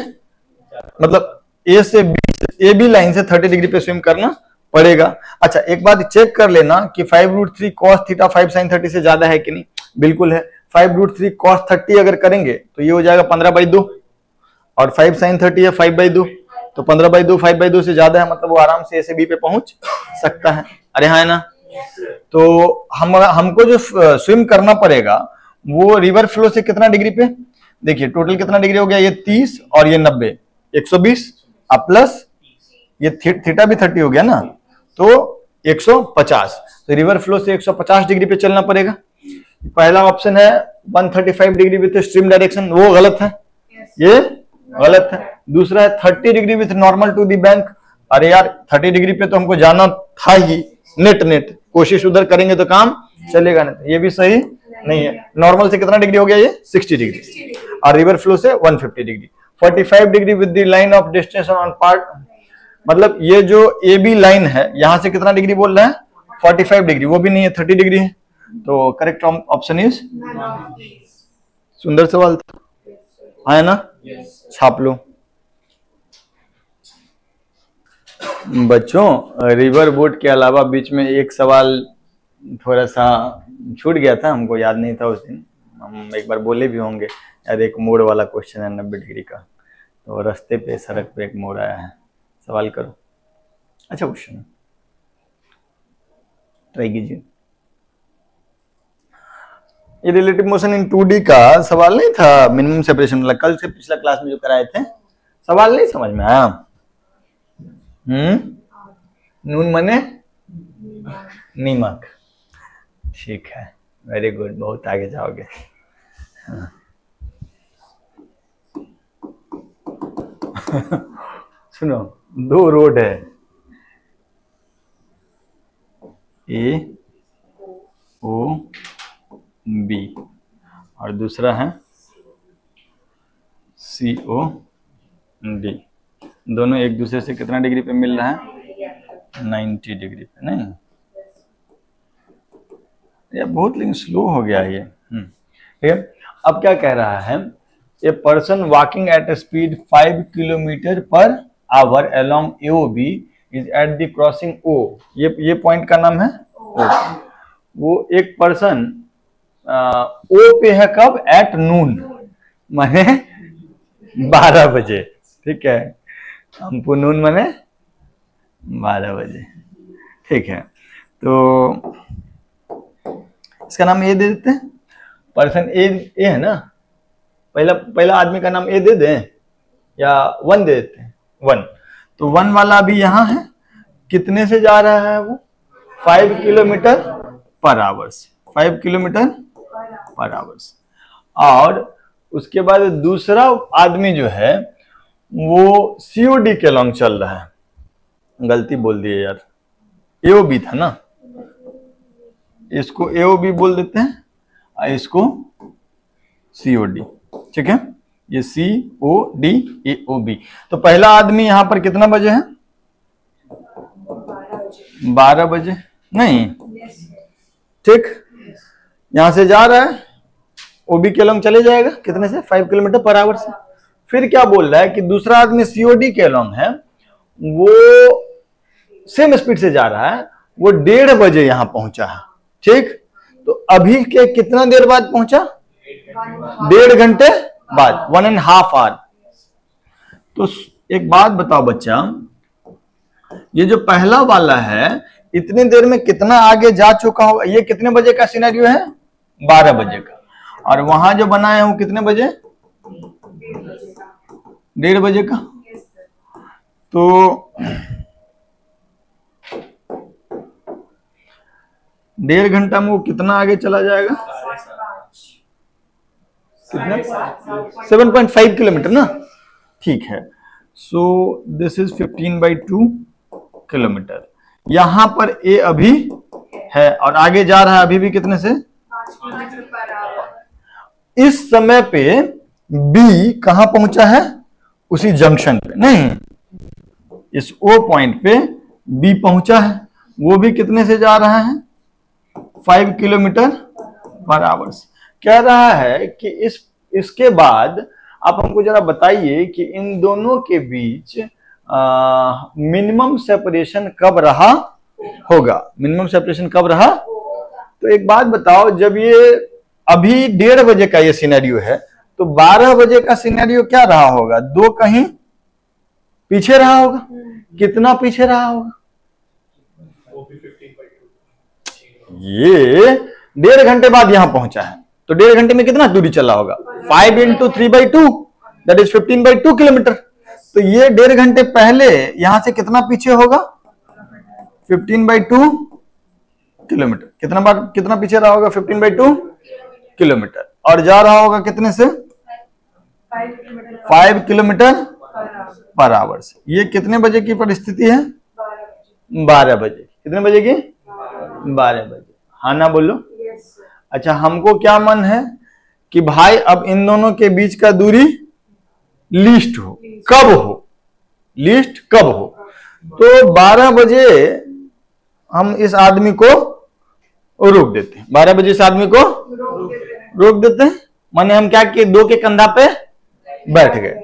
मतलब ए से बी लाइन से 30 डिग्री पे स्विम करना पड़ेगा। अच्छा एक बात चेक कर लेना कि 5√3 cos थीटा 5 sin 30 से ज्यादा है कि नहीं। बिल्कुल है। 5√3 cos 30 अगर करेंगे तो ये हो जाएगा 15/2 और 5 sin 30 है 5/2, तो 15/2 5/2 से ज्यादा है, मतलब वो आराम से ए से बी पे पहुंच सकता है। अरे हाँ है ना? तो हमको जो स्विम करना पड़ेगा वो रिवर फ्लो से कितना डिग्री पे, देखिए टोटल कितना डिग्री हो गया, ये 30 और ये 90, 120 प्लस ये थीटा भी 30 हो गया ना, तो 150। तो रिवर फ्लो से 150 डिग्री पे चलना पड़ेगा। पहला ऑप्शन है 135 डिग्री विथ स्ट्रीम डायरेक्शन, वो गलत है, ये गलत है। दूसरा है 30 degree with normal to the bank. अरे यार 30 डिग्री पे तो हमको जाना था ही, नेट कोशिश उधर करेंगे तो काम चलेगा नहीं, ये भी सही नहीं है। नॉर्मल से कितना डिग्री हो गया, ये 60 डिग्री और रिवर फ्लो से 150 degree. 45 degree with the line of destination on part, मतलब ये जो ए बी लाइन है यहां से कितना डिग्री बोल रहा है, 45 डिग्री, वो भी नहीं है 30 डिग्री है। तो करेक्ट ऑप्शन इज, सुंदर सवाल था, है ना? छाप लो बच्चों। रिवर बोट के अलावा बीच में एक सवाल थोड़ा सा छूट गया था, हमको याद नहीं था उस दिन, हम एक बार बोले भी होंगे यार, एक मोड़ वाला क्वेश्चन है 90 डिग्री का, तो रास्ते पे सड़क पे एक मोड़ आया है, सवाल करो। अच्छा क्वेश्चन ट्राई कीजिए। ये रिलेटिव मोशन इन 2D का सवाल नहीं था, मिनिमम सेपरेशन वाला, कल से पिछला क्लास में जो कराए थे, सवाल नहीं समझ में आया? नून मने नीमक, ठीक है, वेरी गुड, बहुत आगे जाओगे। हाँ। सुनो, 2 रोड है, ए ओ बी और दूसरा है सी ओ डी, दोनों एक दूसरे से कितना डिग्री पे मिल रहा है, 90 डिग्री पे। नहीं ये बहुत लेकिन स्लो हो गया ये। ठीक है, अब क्या कह रहा है, a person walking at speed 5 kilometre per hour along AOB is at the crossing O, ये पॉइंट का नाम है O। वो एक पर्सन O पे है कब, एट नून, माने 12 बजे, ठीक है, हमको नून माने 12 बजे, ठीक है। तो इसका नाम ए दे देते हैं, पर्सन ए है ना, पहला आदमी का नाम ए दे दें या 1 दे देते हैं, 1। तो 1 वाला अभी यहां है, कितने से जा रहा है वो, 5 किलोमीटर पर आवर्स, 5 किलोमीटर पर आवर्स। और उसके बाद दूसरा आदमी जो है वो COD के लॉन्ग चल रहा है, गलती बोल दिए यार, AOB था ना, इसको AOB बोल देते हैं और इसको COD, ठीक है, ये COD AOB। तो पहला आदमी यहां पर कितना बजे है, 12 बजे, नहीं ठीक, यहां से जा रहा है, OB के लॉन्ग चले जाएगा, कितने से, 5 किलोमीटर पर आवर से। फिर क्या बोल रहा है कि दूसरा आदमी COD के लॉन्ग है, वो सेम स्पीड से जा रहा है, वो 1:30 बजे यहां पहुंचा है, ठीक। तो अभी के कितना देर बाद पहुंचा, 1.5 घंटे बाद, 1.5 आवर। तो एक बात बताओ बच्चा, ये जो पहला वाला है इतनी देर में कितना आगे जा चुका होगा? ये कितने बजे का सिनेरियो है? 12 बजे का। और वहां जो बनाए हो कितने बजे? 1:30 बजे का। तो 1.5 घंटा में वो कितना आगे चला जाएगा? कितना? 7.5 किलोमीटर ना, ठीक है। So this is 15/2 kilometre. यहां पर ए अभी है और आगे जा रहा है अभी भी कितने से? 5 इस समय पे बी कहां पहुंचा है? उसी जंक्शन पे नहीं, इस ओ पॉइंट पे बी पहुंचा है। वो भी कितने से जा रहा है? 5 किलोमीटर पर आवर। कह रहा है कि इसके बाद आप हमको जरा बताइए कि इन दोनों के बीच मिनिमम सेपरेशन कब रहा होगा? मिनिमम सेपरेशन कब रहा? तो एक बात बताओ, जब ये अभी 1:30 बजे का ये सिनेरियो है तो 12 बजे का सिनेरियो क्या रहा होगा? 2 कहीं पीछे रहा होगा। कितना पीछे रहा होगा? ये 1.5 घंटे बाद यहां पहुंचा है, तो 1.5 घंटे में कितना दूरी चला होगा? 5 × 3/2 दैट इज 15/2 किलोमीटर। तो ये 1.5 घंटे पहले यहां से कितना पीछे होगा? 15/2 किलोमीटर। कितना पीछे रहा होगा? 15/2 किलोमीटर। और जा रहा होगा कितने से? 5 किलोमीटर पर आवर से। ये कितने बजे की परिस्थिति है? 12 बजे। कितने बजे की? 12 बजे। हाँ ना बोलो। अच्छा, हमको क्या मन है कि भाई अब इन दोनों के बीच का दूरी लीस्ट हो। कब हो? लीस्ट कब हो? तो 12 बजे हम इस आदमी को रोक देते हैं। 12 बजे इस आदमी को रोक देते हैं, माने हम क्या किए? 2 के कंधा पे बैठ गए।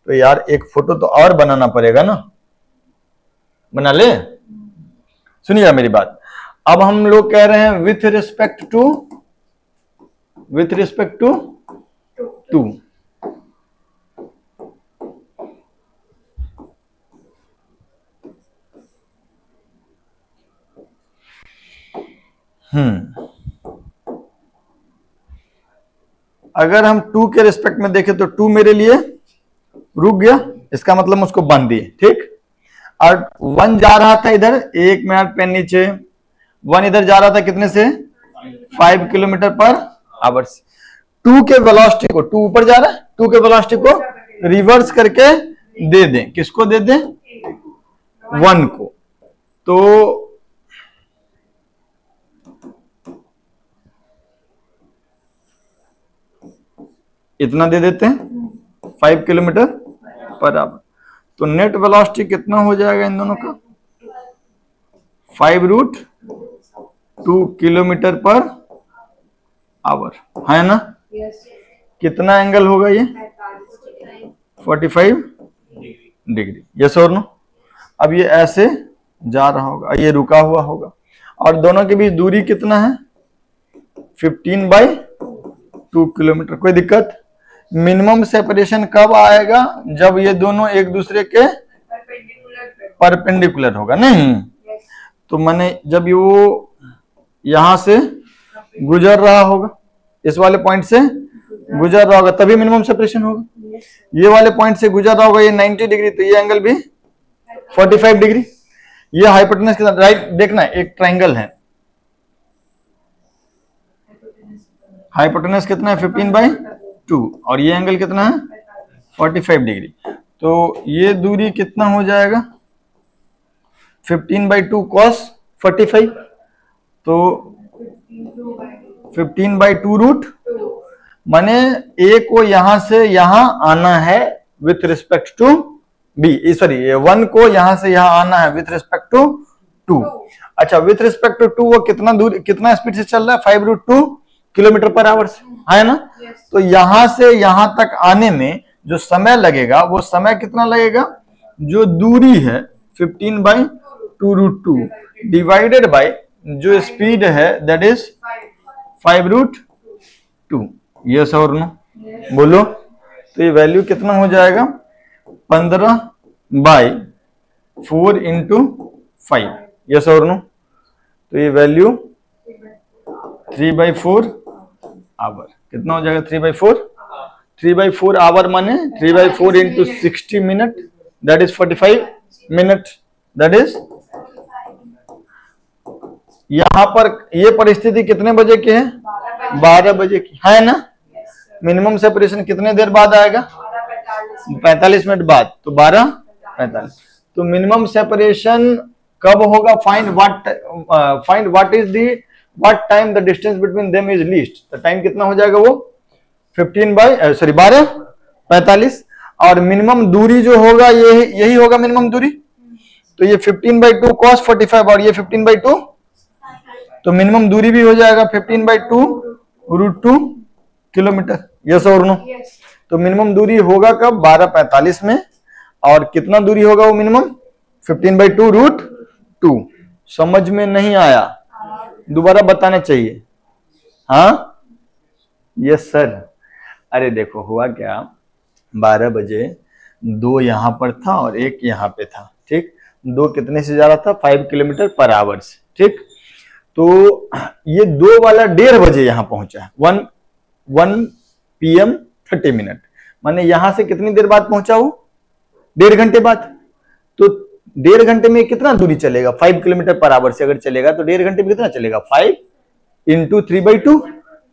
तो यार एक फोटो तो और बनाना पड़ेगा ना, बना ले। सुनिएगा मेरी बात। अब हम लोग कह रहे हैं विथ रिस्पेक्ट टू 2। अगर हम 2 के रिस्पेक्ट में देखें तो 2 मेरे लिए रुक गया, इसका मतलब उसको बांध दिए, ठीक। और 1 जा रहा था इधर, 1 मिनट पेन नीचे, 1 इधर जा रहा था कितने से? 5 किलोमीटर पर आवर। 2 के वेलोसिटी को, 2 ऊपर जा रहा है, 2 के वेलोसिटी को रिवर्स करके दे दें। किसको दे दें? 1 को। तो इतना दे देते हैं 5 किलोमीटर पर आवर। तो नेट वेलोसिटी कितना हो जाएगा इन दोनों का? 5√2 किलोमीटर पर आवर, है ना? कितना एंगल होगा ये? 45 डिग्री। यस और नो? अब ये ऐसे जा रहा होगा, ये रुका हुआ होगा, और दोनों के बीच दूरी कितना है? 15/2 किलोमीटर। कोई दिक्कत? मिनिमम सेपरेशन कब आएगा? जब ये दोनों एक दूसरे के परपेंडिकुलर होगा, नहीं? तो मैंने जब वो यहां से गुजर रहा होगा, इस वाले पॉइंट से गुजर रहा होगा, तभी मिनिमम सेपरेशन होगा। ये वाले पॉइंट से गुजर रहा होगा, ये 90 डिग्री, तो ये एंगल भी 45 डिग्री। ये हाइपोटेनस के साथ, राइट? देखना, एक ट्रायंगल है, हाइपोटेनस कितना है? 15/2, और ये एंगल कितना है? 45 डिग्री। तो ये दूरी कितना हो जाएगा? 15/2 cos 45। तो 15/2 माने ए को यहां से यहां आना है with respect to B, sorry 1 को यहां से यहां आना है विथ रिस्पेक्ट टू 2। अच्छा, विथ रिस्पेक्ट टू 2 वो कितना दूर, कितना स्पीड से चल रहा है? 5√2 किलोमीटर पर आवर से, है ना? तो यहां से यहां तक आने में जो समय लगेगा, वो समय कितना लगेगा? जो दूरी है 15/2√2 डिवाइडेड बाय जो स्पीड है, दैट इज 5√2। यस और नो? बोलो। तो ये वैल्यू कितना हो जाएगा? 15/4 इंटू 5। यस और नो? तो ये वैल्यू 3/4 आवर कितना हो जाएगा? 3/4। 3/4 आवर माने 3/4 into 60 minute, that is 45 minute. That is, यहां पर ये परिस्थिति कितने बजे की है? 12 बजे की है ना? मिनिमम सेपरेशन कितने देर बाद आएगा? 45 मिनट बाद। तो 12:45। तो मिनिमम सेपरेशन कब होगा? Find what is the what time the distance between them is least. तो टाइम कितना हो जाएगा? वो 12:45। और मिनिमम दूरी जो होगा यही होगा मिनिमम दूरी। तो ये 15/2 cos 45 और ये 15/2, तो मिनिमम दूरी भी हो जाएगा 15/2 √2 किलोमीटर। यस और नो? तो मिनिमम दूरी होगा कब? 12:45 में। और कितना दूरी होगा वो मिनिमम? 15/2 √2। समझ में नहीं आया? दोबारा बताना चाहिए। हाँ यस सर। अरे देखो हुआ क्या, 12 बजे 2 यहां पर था और 1 यहां पे था, ठीक। 2 कितने से जा रहा था? 5 किलोमीटर पर आवर से, ठीक। तो ये 2 वाला 1:30 बजे यहां पहुंचा है, 1 PM 30 मिनट, माने यहां से कितनी देर बाद पहुंचा वो? 1.5 घंटे बाद। तो 1.5 घंटे में कितना दूरी चलेगा? 5 किलोमीटर पर आवर से अगर चलेगा तो 1.5 घंटे में कितना चलेगा? 5 इंटू 3/2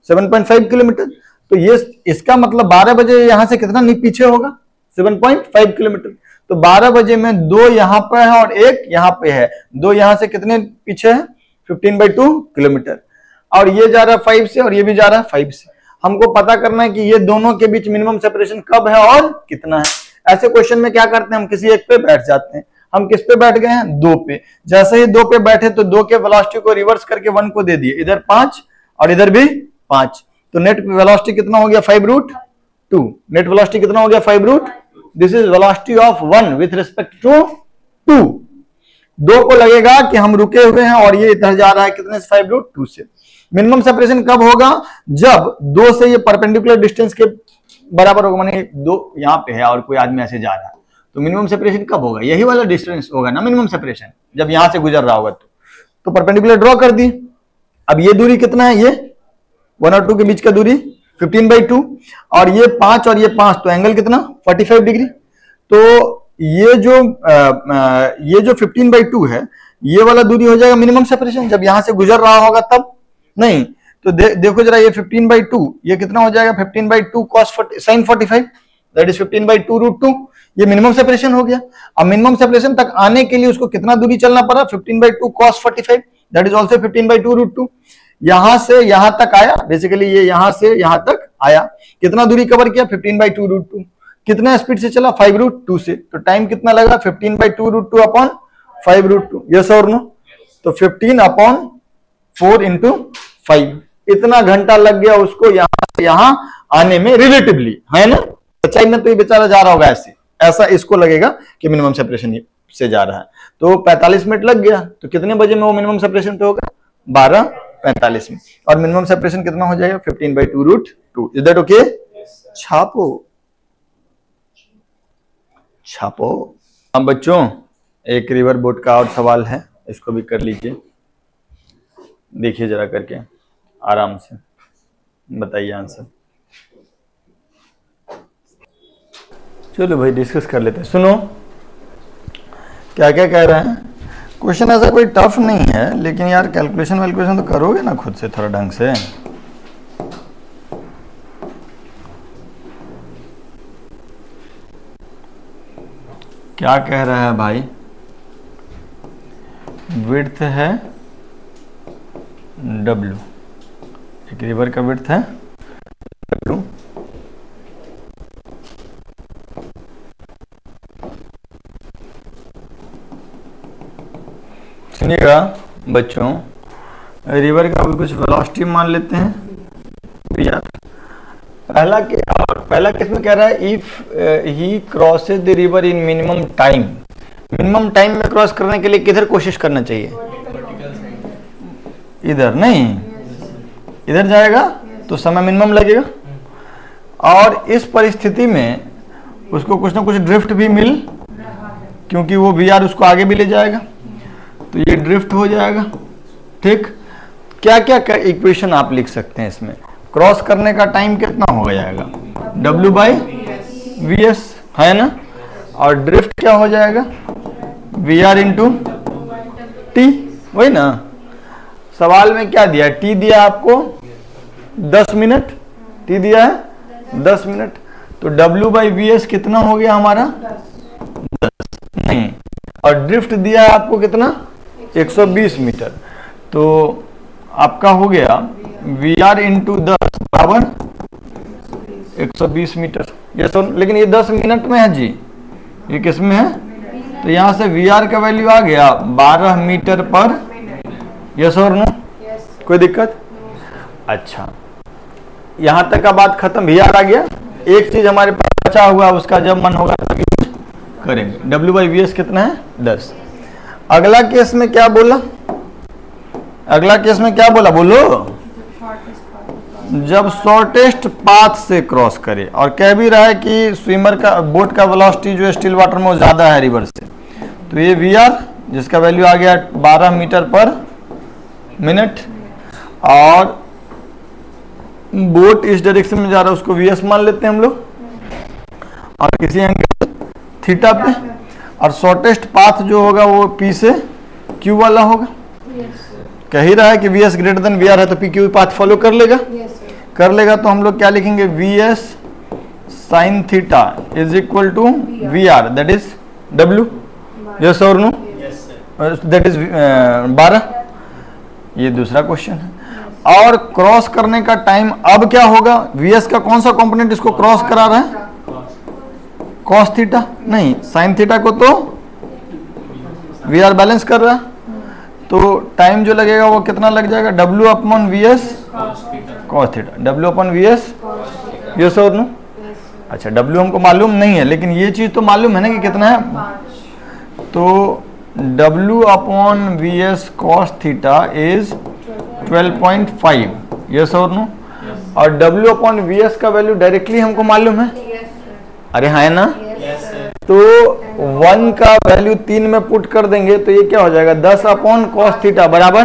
7.5 किलोमीटर। तो ये इसका मतलब 12 बजे यहां से कितना पीछे होगा? 7.5 किलोमीटर। तो 12 बजे में 2 यहां पर है और 1 यहां पे है, 2 यहां से कितने पीछे है? 15/2 किलोमीटर। और ये जा रहा है 5 से और ये भी जा रहा है 5 से। हमको पता करना है कि ये दोनों के बीच मिनिमम सेपरेशन कब है और कितना है। ऐसे क्वेश्चन में क्या करते हैं, हम किसी एक पे बैठ जाते हैं। हम किस पे बैठ गए हैं? 2 पे। जैसे ही 2 पे बैठे तो 2 के वेलोसिटी को रिवर्स करके 1 को दे दिए, इधर 5 और इधर भी 5। तो नेट वेलोसिटी कितना हो गया? 5√2। नेट वेलोसिटी कितना हो गया? 5√2। This is velocity of 1 with respect to 2। 2 को लगेगा कि हम रुके हुए हैं और ये इधर जा रहा है कितने से? 5√2 से। मिनिमम सेपरेशन कब होगा? जब 2 से ये परपेंडिकुलर डिस्टेंस के बराबर होगा, माने 2 यहां पे है और कोई आदमी ऐसे जा रहा है, तो मिनिमम सेपरेशन कब होगा? यही वाला डिस्टेंस होगा ना मिनिमम सेपरेशन, जब यहां से गुजर रहा होगा। तो परपेंडिकुलर ड्रॉ कर दी। अब ये दूरी कितना है? ये 1 और 2 के बीच का दूरी 15/2 और ये 5 और ये 5, तो एंगल कितना? 45 डिग्री। तो ये जो 15/2 है, ये वाला दूरी हो जाएगा मिनिमम सेपरेशन जब यहां से गुजर रहा होगा तब। नहीं तो देखो जरा, ये 15/2 ये कितना हो जाएगा? 15/2 cos sin 45, दैट इज 15/2 √2। ये मिनिमम सेपरेशन हो गया। अब मिनिमम सेपरेशन तक आने के लिए उसको कितना दूरी चलना पड़ा? 15/2 cos 45, दैट इज ऑल्सो 15/2 √2। यहां से यहां तक आया, बेसिकली ये यहां से यहां तक आया, कितना दूरी कवर किया? 15/2 √2। कितना स्पीड से चला? 5√2 से। तो टाइम कितना लगा? 15/2 √2 अपॉन 5√2। यस और नो? तो 15/4 इंटू 5, इतना घंटा लग गया उसको यहां से यहां आने में, रिलेटिवली, है ना। सच्चाई में तो ये बेचारा जा रहा होगा ऐसा इसको लगेगा कि मिनिमम सेपरेशन से जा रहा है। तो 45 मिनट लग गया, तो कितने बजे में वो मिनिमम सेपरेशन पे होगा? 12:45 में। और मिनिमम सेपरेशन कितना हो जाएगा? 15/2 √2। Is that okay? छापो। अब बच्चों एक रिवर बोट का और सवाल है, इसको भी कर लीजिए। देखिए जरा करके आराम से बताइए आंसर। चलो भाई डिस्कस कर लेते हैं। सुनो क्या क्या कह रहे हैं। क्वेश्चन ऐसा कोई टफ नहीं है, लेकिन यार कैलकुलेशन तो करोगे ना खुद से थोड़ा ढंग से। क्या कह रहा है भाई? विड्थ है W, एक रिवर का विड्थ है W, सुनिएगा बच्चों, रिवर का भी कुछ वेलोसिटी मान लेते हैं यार। पहला किस में कह रहा है? If he crosses the river in minimum time. Minimum time में क्रॉस करने के लिए किधर कोशिश करना चाहिए? इधर नहीं, इधर जाएगा तो समय मिनिमम लगेगा, और इस परिस्थिति में उसको कुछ ना कुछ ड्रिफ्ट भी मिल, क्योंकि वो वी आर उसको आगे भी ले जाएगा, तो ये ड्रिफ्ट हो जाएगा। ठीक, क्या क्या इक्वेशन आप लिख सकते हैं इसमें? क्रॉस करने का टाइम कितना हो जाएगा? W/Vs है ना, और ड्रिफ्ट क्या हो जाएगा? VR इंटू टी, वही ना। सवाल में क्या दिया? टी दिया आपको 10 मिनट, टी दिया है 10 मिनट, तो W/Vs कितना हो गया हमारा? 10 नहीं, और ड्रिफ्ट दिया है आपको कितना? 120 मीटर, तो आपका हो गया VR इंटू 10 बराबर 120 मीटर। ये सुन, लेकिन ये 10 मिनट में है जी, ये किस में है? तो यहाँ से VR का वैल्यू आ गया 12 मीटर पर, यस और नो? कोई दिक्कत? अच्छा, यहाँ तक का बात खत्म। VR आ गया। एक चीज हमारे पास बचा हुआ, उसका जब मन होगा तब यूज करेंगे। W/Vs कितना है? 10। अगला केस में क्या बोला? अगला केस में क्या बोला? बोलो। जब शॉर्टेस्ट पाथ से क्रॉस करे, और कह भी रहा है कि स्विमर का, बोट का वेलोसिटी जो है स्टिल वाटर में वो ज्यादा है रिवर से, तो ये VR जिसका वैल्यू आ गया 12 मीटर पर मिनट, और बोट इस डायरेक्शन में जा रहा है, उसको VS मान लेते हैं हम लोग, और किसी एंगल थीटा पे, और शॉर्टेस्ट पाथ जो होगा वो P से Q वाला होगा। कह ही रहा है कि VS ग्रेटर देन VR है, तो PQ पाथ फॉलो कर लेगा। कर लेगा तो हम लोग क्या लिखेंगे? VS sine theta is equal to VR, that is W, yes और नो? That is 12। ये दूसरा क्वेश्चन है। और क्रॉस करने का टाइम अब क्या होगा? VS का कौन सा कंपोनेंट इसको क्रॉस करा रहा है? कॉस थीटा नहीं, साइन थीटा को तो VR बैलेंस कर रहा है, तो टाइम जो लगेगा वो कितना लग जाएगा? W/Vs cos theta, W/Vs, yes और नो? अच्छा, W हमको मालूम नहीं है, लेकिन ये चीज तो मालूम है ना कि कितना है, तो W/Vs cos theta is 12.5, yes और नो? और W/Vs का वैल्यू डायरेक्टली हमको मालूम है, अरे हाँ है ना? तो 1 का वैल्यू 3 में पुट कर देंगे तो ये क्या हो जाएगा? 10 कॉस थीटा बराबर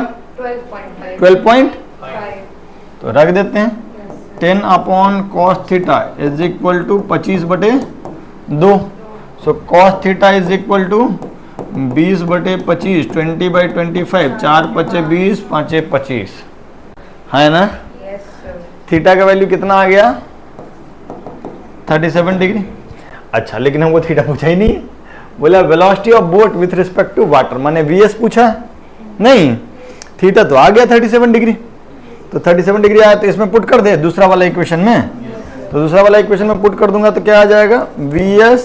12.5, तो रख देते हैं 10 cos theta is equal to 25/2। So cos theta is equal to 20/25, 20/25, 4 × 20, 5 × 25, है ना? थीटा का वैल्यू कितना आ गया? 37 डिग्री। अच्छा, लेकिन हमको थीटा पूछा ही नहीं है। बोला velocity of boat with respect to water, माने VS पूछा नहीं, थीटा तो आ गया 37 डिग्री, तो 37 डिग्री आया, तो इसमें पुट कर दे दूसरा वाला इक्वेशन में, तो दूसरा वाला इक्वेशन में पुट कर दूंगा तो क्या आ जाएगा? VS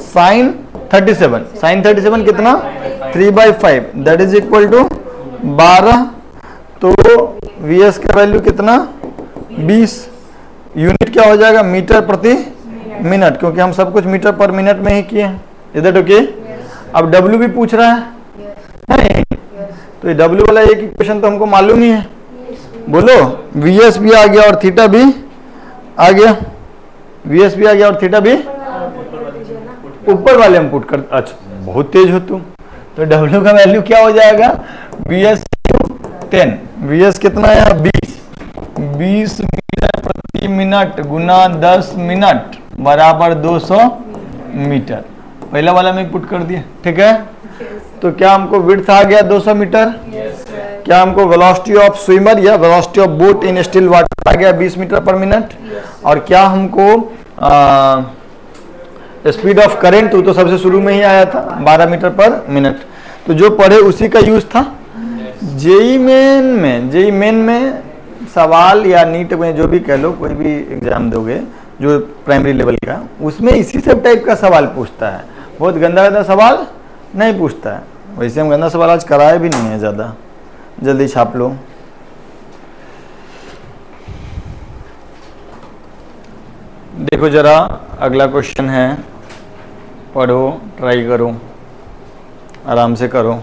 साइन 37, साइन 37 कितना? 3/5, दैट इज इक्वल टू 12, तो VS का वैल्यू कितना? 20। यूनिट क्या हो जाएगा? मीटर प्रति मिनट, क्योंकि हम सब कुछ मीटर पर मिनट में ही किए हैं। Is that okay? अब W भी पूछ रहा है नहीं, तो ये W वाला एक इक्वेशन तो हमको मालूम ही है। बोलो, VS भी आ गया और थीटा भी आ गया, VS भी आ गया और थीटा भी ऊपर वाले हम पुट कर। अच्छा, बहुत तेज हो तुम। तो W का वैल्यू क्या हो जाएगा? VS 10, VS कितना है? 20 मीटर प्रति मिनट गुना 10 मिनट बराबर 200 मीटर। पहला वाला में पुट कर दिया, ठीक है? तो क्या हमको विड्थ आ गया 200 मीटर? क्या हमको वेलोसिटी ऑफ स्विमर या velocity of boat in still water आ गया 20 मीटर पर मिनट? और क्या हमको स्पीड ऑफ करेंट तो सबसे शुरू में ही आया था 12 मीटर पर मिनट। तो जो पढ़े उसी का यूज था। जेई मेन में सवाल या नीट में जो भी कह लो, कोई भी एग्जाम दोगे जो प्राइमरी लेवल का, उसमें इसी सब टाइप का सवाल पूछता है। बहुत गंदा गंदा सवाल नहीं पूछता है। वैसे हम गंदा सवाल आज कराए भी नहीं है ज़्यादा, जल्दी छाप लो। देखो जरा अगला क्वेश्चन है, पढ़ो, ट्राई करो, आराम से करो।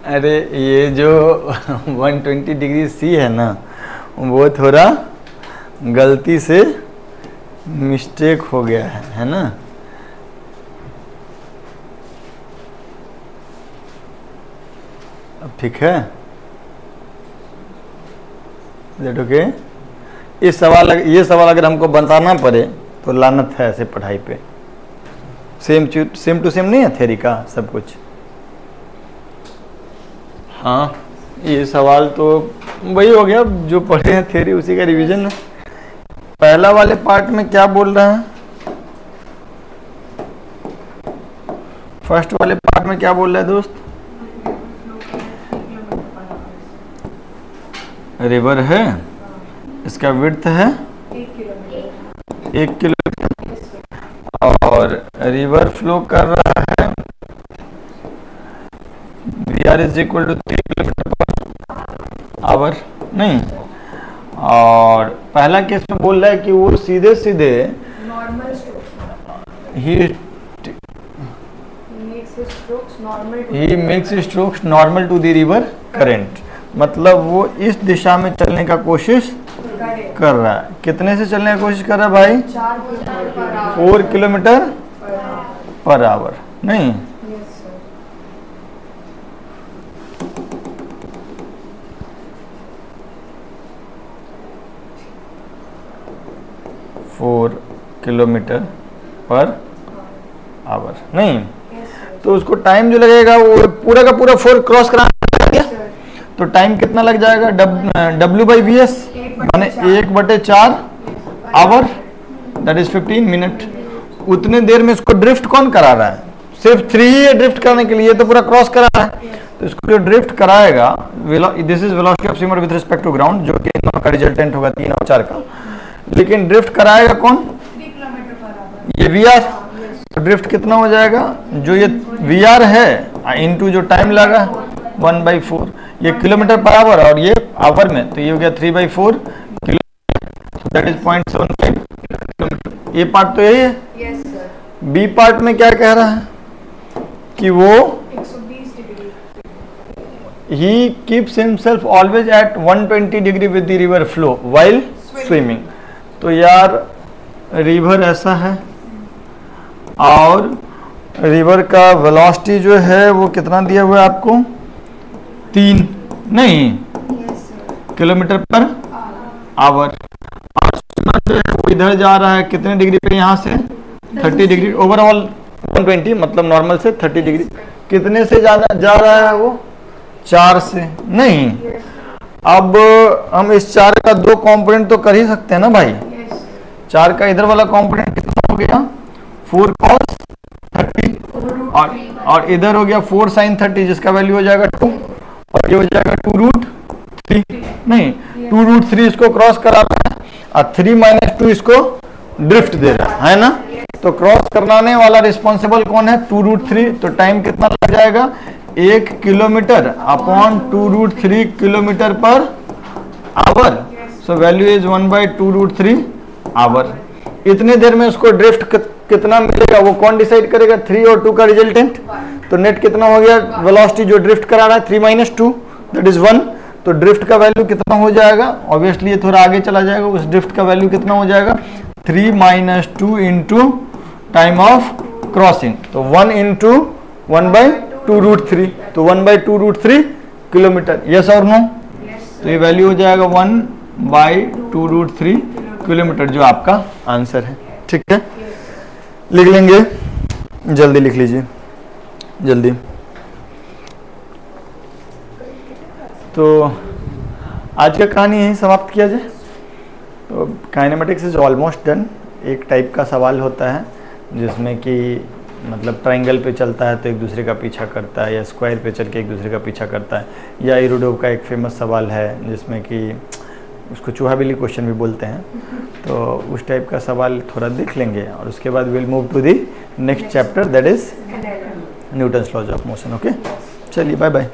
अरे ये जो 120 डिग्री सी है ना, वो थोड़ा गलती से मिस्टेक हो गया है ना। अब ठीक है, दैट ओके। ये सवाल अगर हमको बताना पड़े तो लानत है ऐसे पढ़ाई पे। सेम टू सेम नहीं है थ्योरी का सब कुछ। हाँ, ये सवाल तो वही हो गया जो पढ़े हैं थ्योरी, उसी का रिवीजन है। पहला वाले पार्ट में क्या बोल रहा है, फर्स्ट वाले पार्ट में क्या बोल रहा है दोस्त? रिवर है, इसका विड्थ है 1 किलोमीटर और रिवर फ्लो कर रहा है VR is equal to 3 kilometre per hour. नहीं, और पहला केस में बोल रहा है कि वो सीधे सीधे ही makes strokes normal to the river current. मतलब वो इस दिशा में चलने का कोशिश कर रहा है। कितने से चलने की कोशिश कर रहा है भाई? 4 किलोमीटर पर आवर। नहीं, फोर किलोमीटर पर आवर। नहीं, तो उसको टाइम जो लगेगा वो पूरा का पूरा 4 क्रॉस कराना है, तो टाइम कितना लग जाएगा? W/VS माने 1/4 आवर, दैट इज 15 मिनट। उतने देर में इसको ड्रिफ्ट कौन करा रहा है? सिर्फ 3 ही है ड्रिफ्ट करने के लिए, तो पूरा क्रॉस करा रहा है। तो इसको जो ड्रिफ्ट कराएगा, this is velocity of swimmer with respect to ground, जो कि इन का रिजल्टेंट होगा 3 और 4 का। लेकिन ड्रिफ्ट कराएगा कौन? ये VR। तो ड्रिफ्ट कितना हो जाएगा? जो ये VR है इनटू जो टाइम लगा 1/4, ये किलोमीटर पर आवर और ये आवर में, तो ये हो गया 3/4 किलोमीटर, दैट इज 0.75 किलोमीटर। ये पार्ट तो यही है। Yes sir. बी पार्ट में क्या कह रहा है कि वो 120 degree, he keeps himself always at 120 degree with the river flow while swimming. तो यार रिवर ऐसा है और रिवर का वेलोसिटी जो है वो कितना दिया हुआ है आपको? 3 नहीं किलोमीटर पर आवर। और स्विमर जो है वो इधर जा रहा है कितने डिग्री पे? यहाँ से 30 डिग्री। ओवरऑल 120, मतलब नॉर्मल से 30 डिग्री। कितने से जा रहा है वो? 4 से। नहीं, अब हम इस 4 का 2 कंपोनेंट तो कर ही सकते हैं ना भाई। 4 का इधर वाला कंपोनेंट कितना हो गया? 4 cos 30 और इधर हो गया 4 sin 30, जिसका वैल्यू हो जाएगा 2, और ये हो जाएगा 2√3। नहीं, 2√3 इसको क्रॉस करा रहा है और 3 - 2 इसको ड्रिफ्ट दे रहा है ना। तो क्रॉस कराने वाला रिस्पॉन्सिबल कौन है? 2√3। तो टाइम कितना लग जाएगा? 1 kilometre upon 2√3 kilometre per hour. So value is 1/2√3 hour. इतने देर में उसको ड्रिफ्ट कितना मिलेगा वो कौन डिसाइड करेगा? 3 और 2 का रिजल्टेंट। तो नेट कितना हो गया? वेलोसिटी जो ड्रिफ्ट करा रहा है 3 - 2 दैट इज 1। तो ड्रिफ्ट का वैल्यू कितना हो जाएगा? ऑब्वियसली ये थोड़ा आगे चला जाएगा। उस ड्रिफ्ट का वैल्यू कितना हो जाएगा? 3 - 2 इंटू टाइम ऑफ क्रॉसिंग। तो 1 इंटू 1/2√3, तो 1/2√3 किलोमीटर। यस और नो? तो ये वैल्यू हो जाएगा 1/2√3 किलोमीटर, जो आपका आंसर है। ठीक है, लिख लेंगे, जल्दी लिख लीजिए, जल्दी। तो आज का कहानी यही समाप्त किया जाए। तो काइनेमेटिक्स इज ऑलमोस्ट डन। एक टाइप का सवाल होता है जिसमें कि मतलब ट्रायंगल पे चलता है तो एक दूसरे का पीछा करता है, या स्क्वायर पे चल के एक दूसरे का पीछा करता है, या इरोडोव का एक फेमस सवाल है जिसमें कि उसको चूहा बिल्ली क्वेश्चन भी बोलते हैं। तो उस टाइप का सवाल थोड़ा देख लेंगे और उसके बाद will move to the next chapter, that is Newton's laws of motion. Okay, चलिए बाय बाय।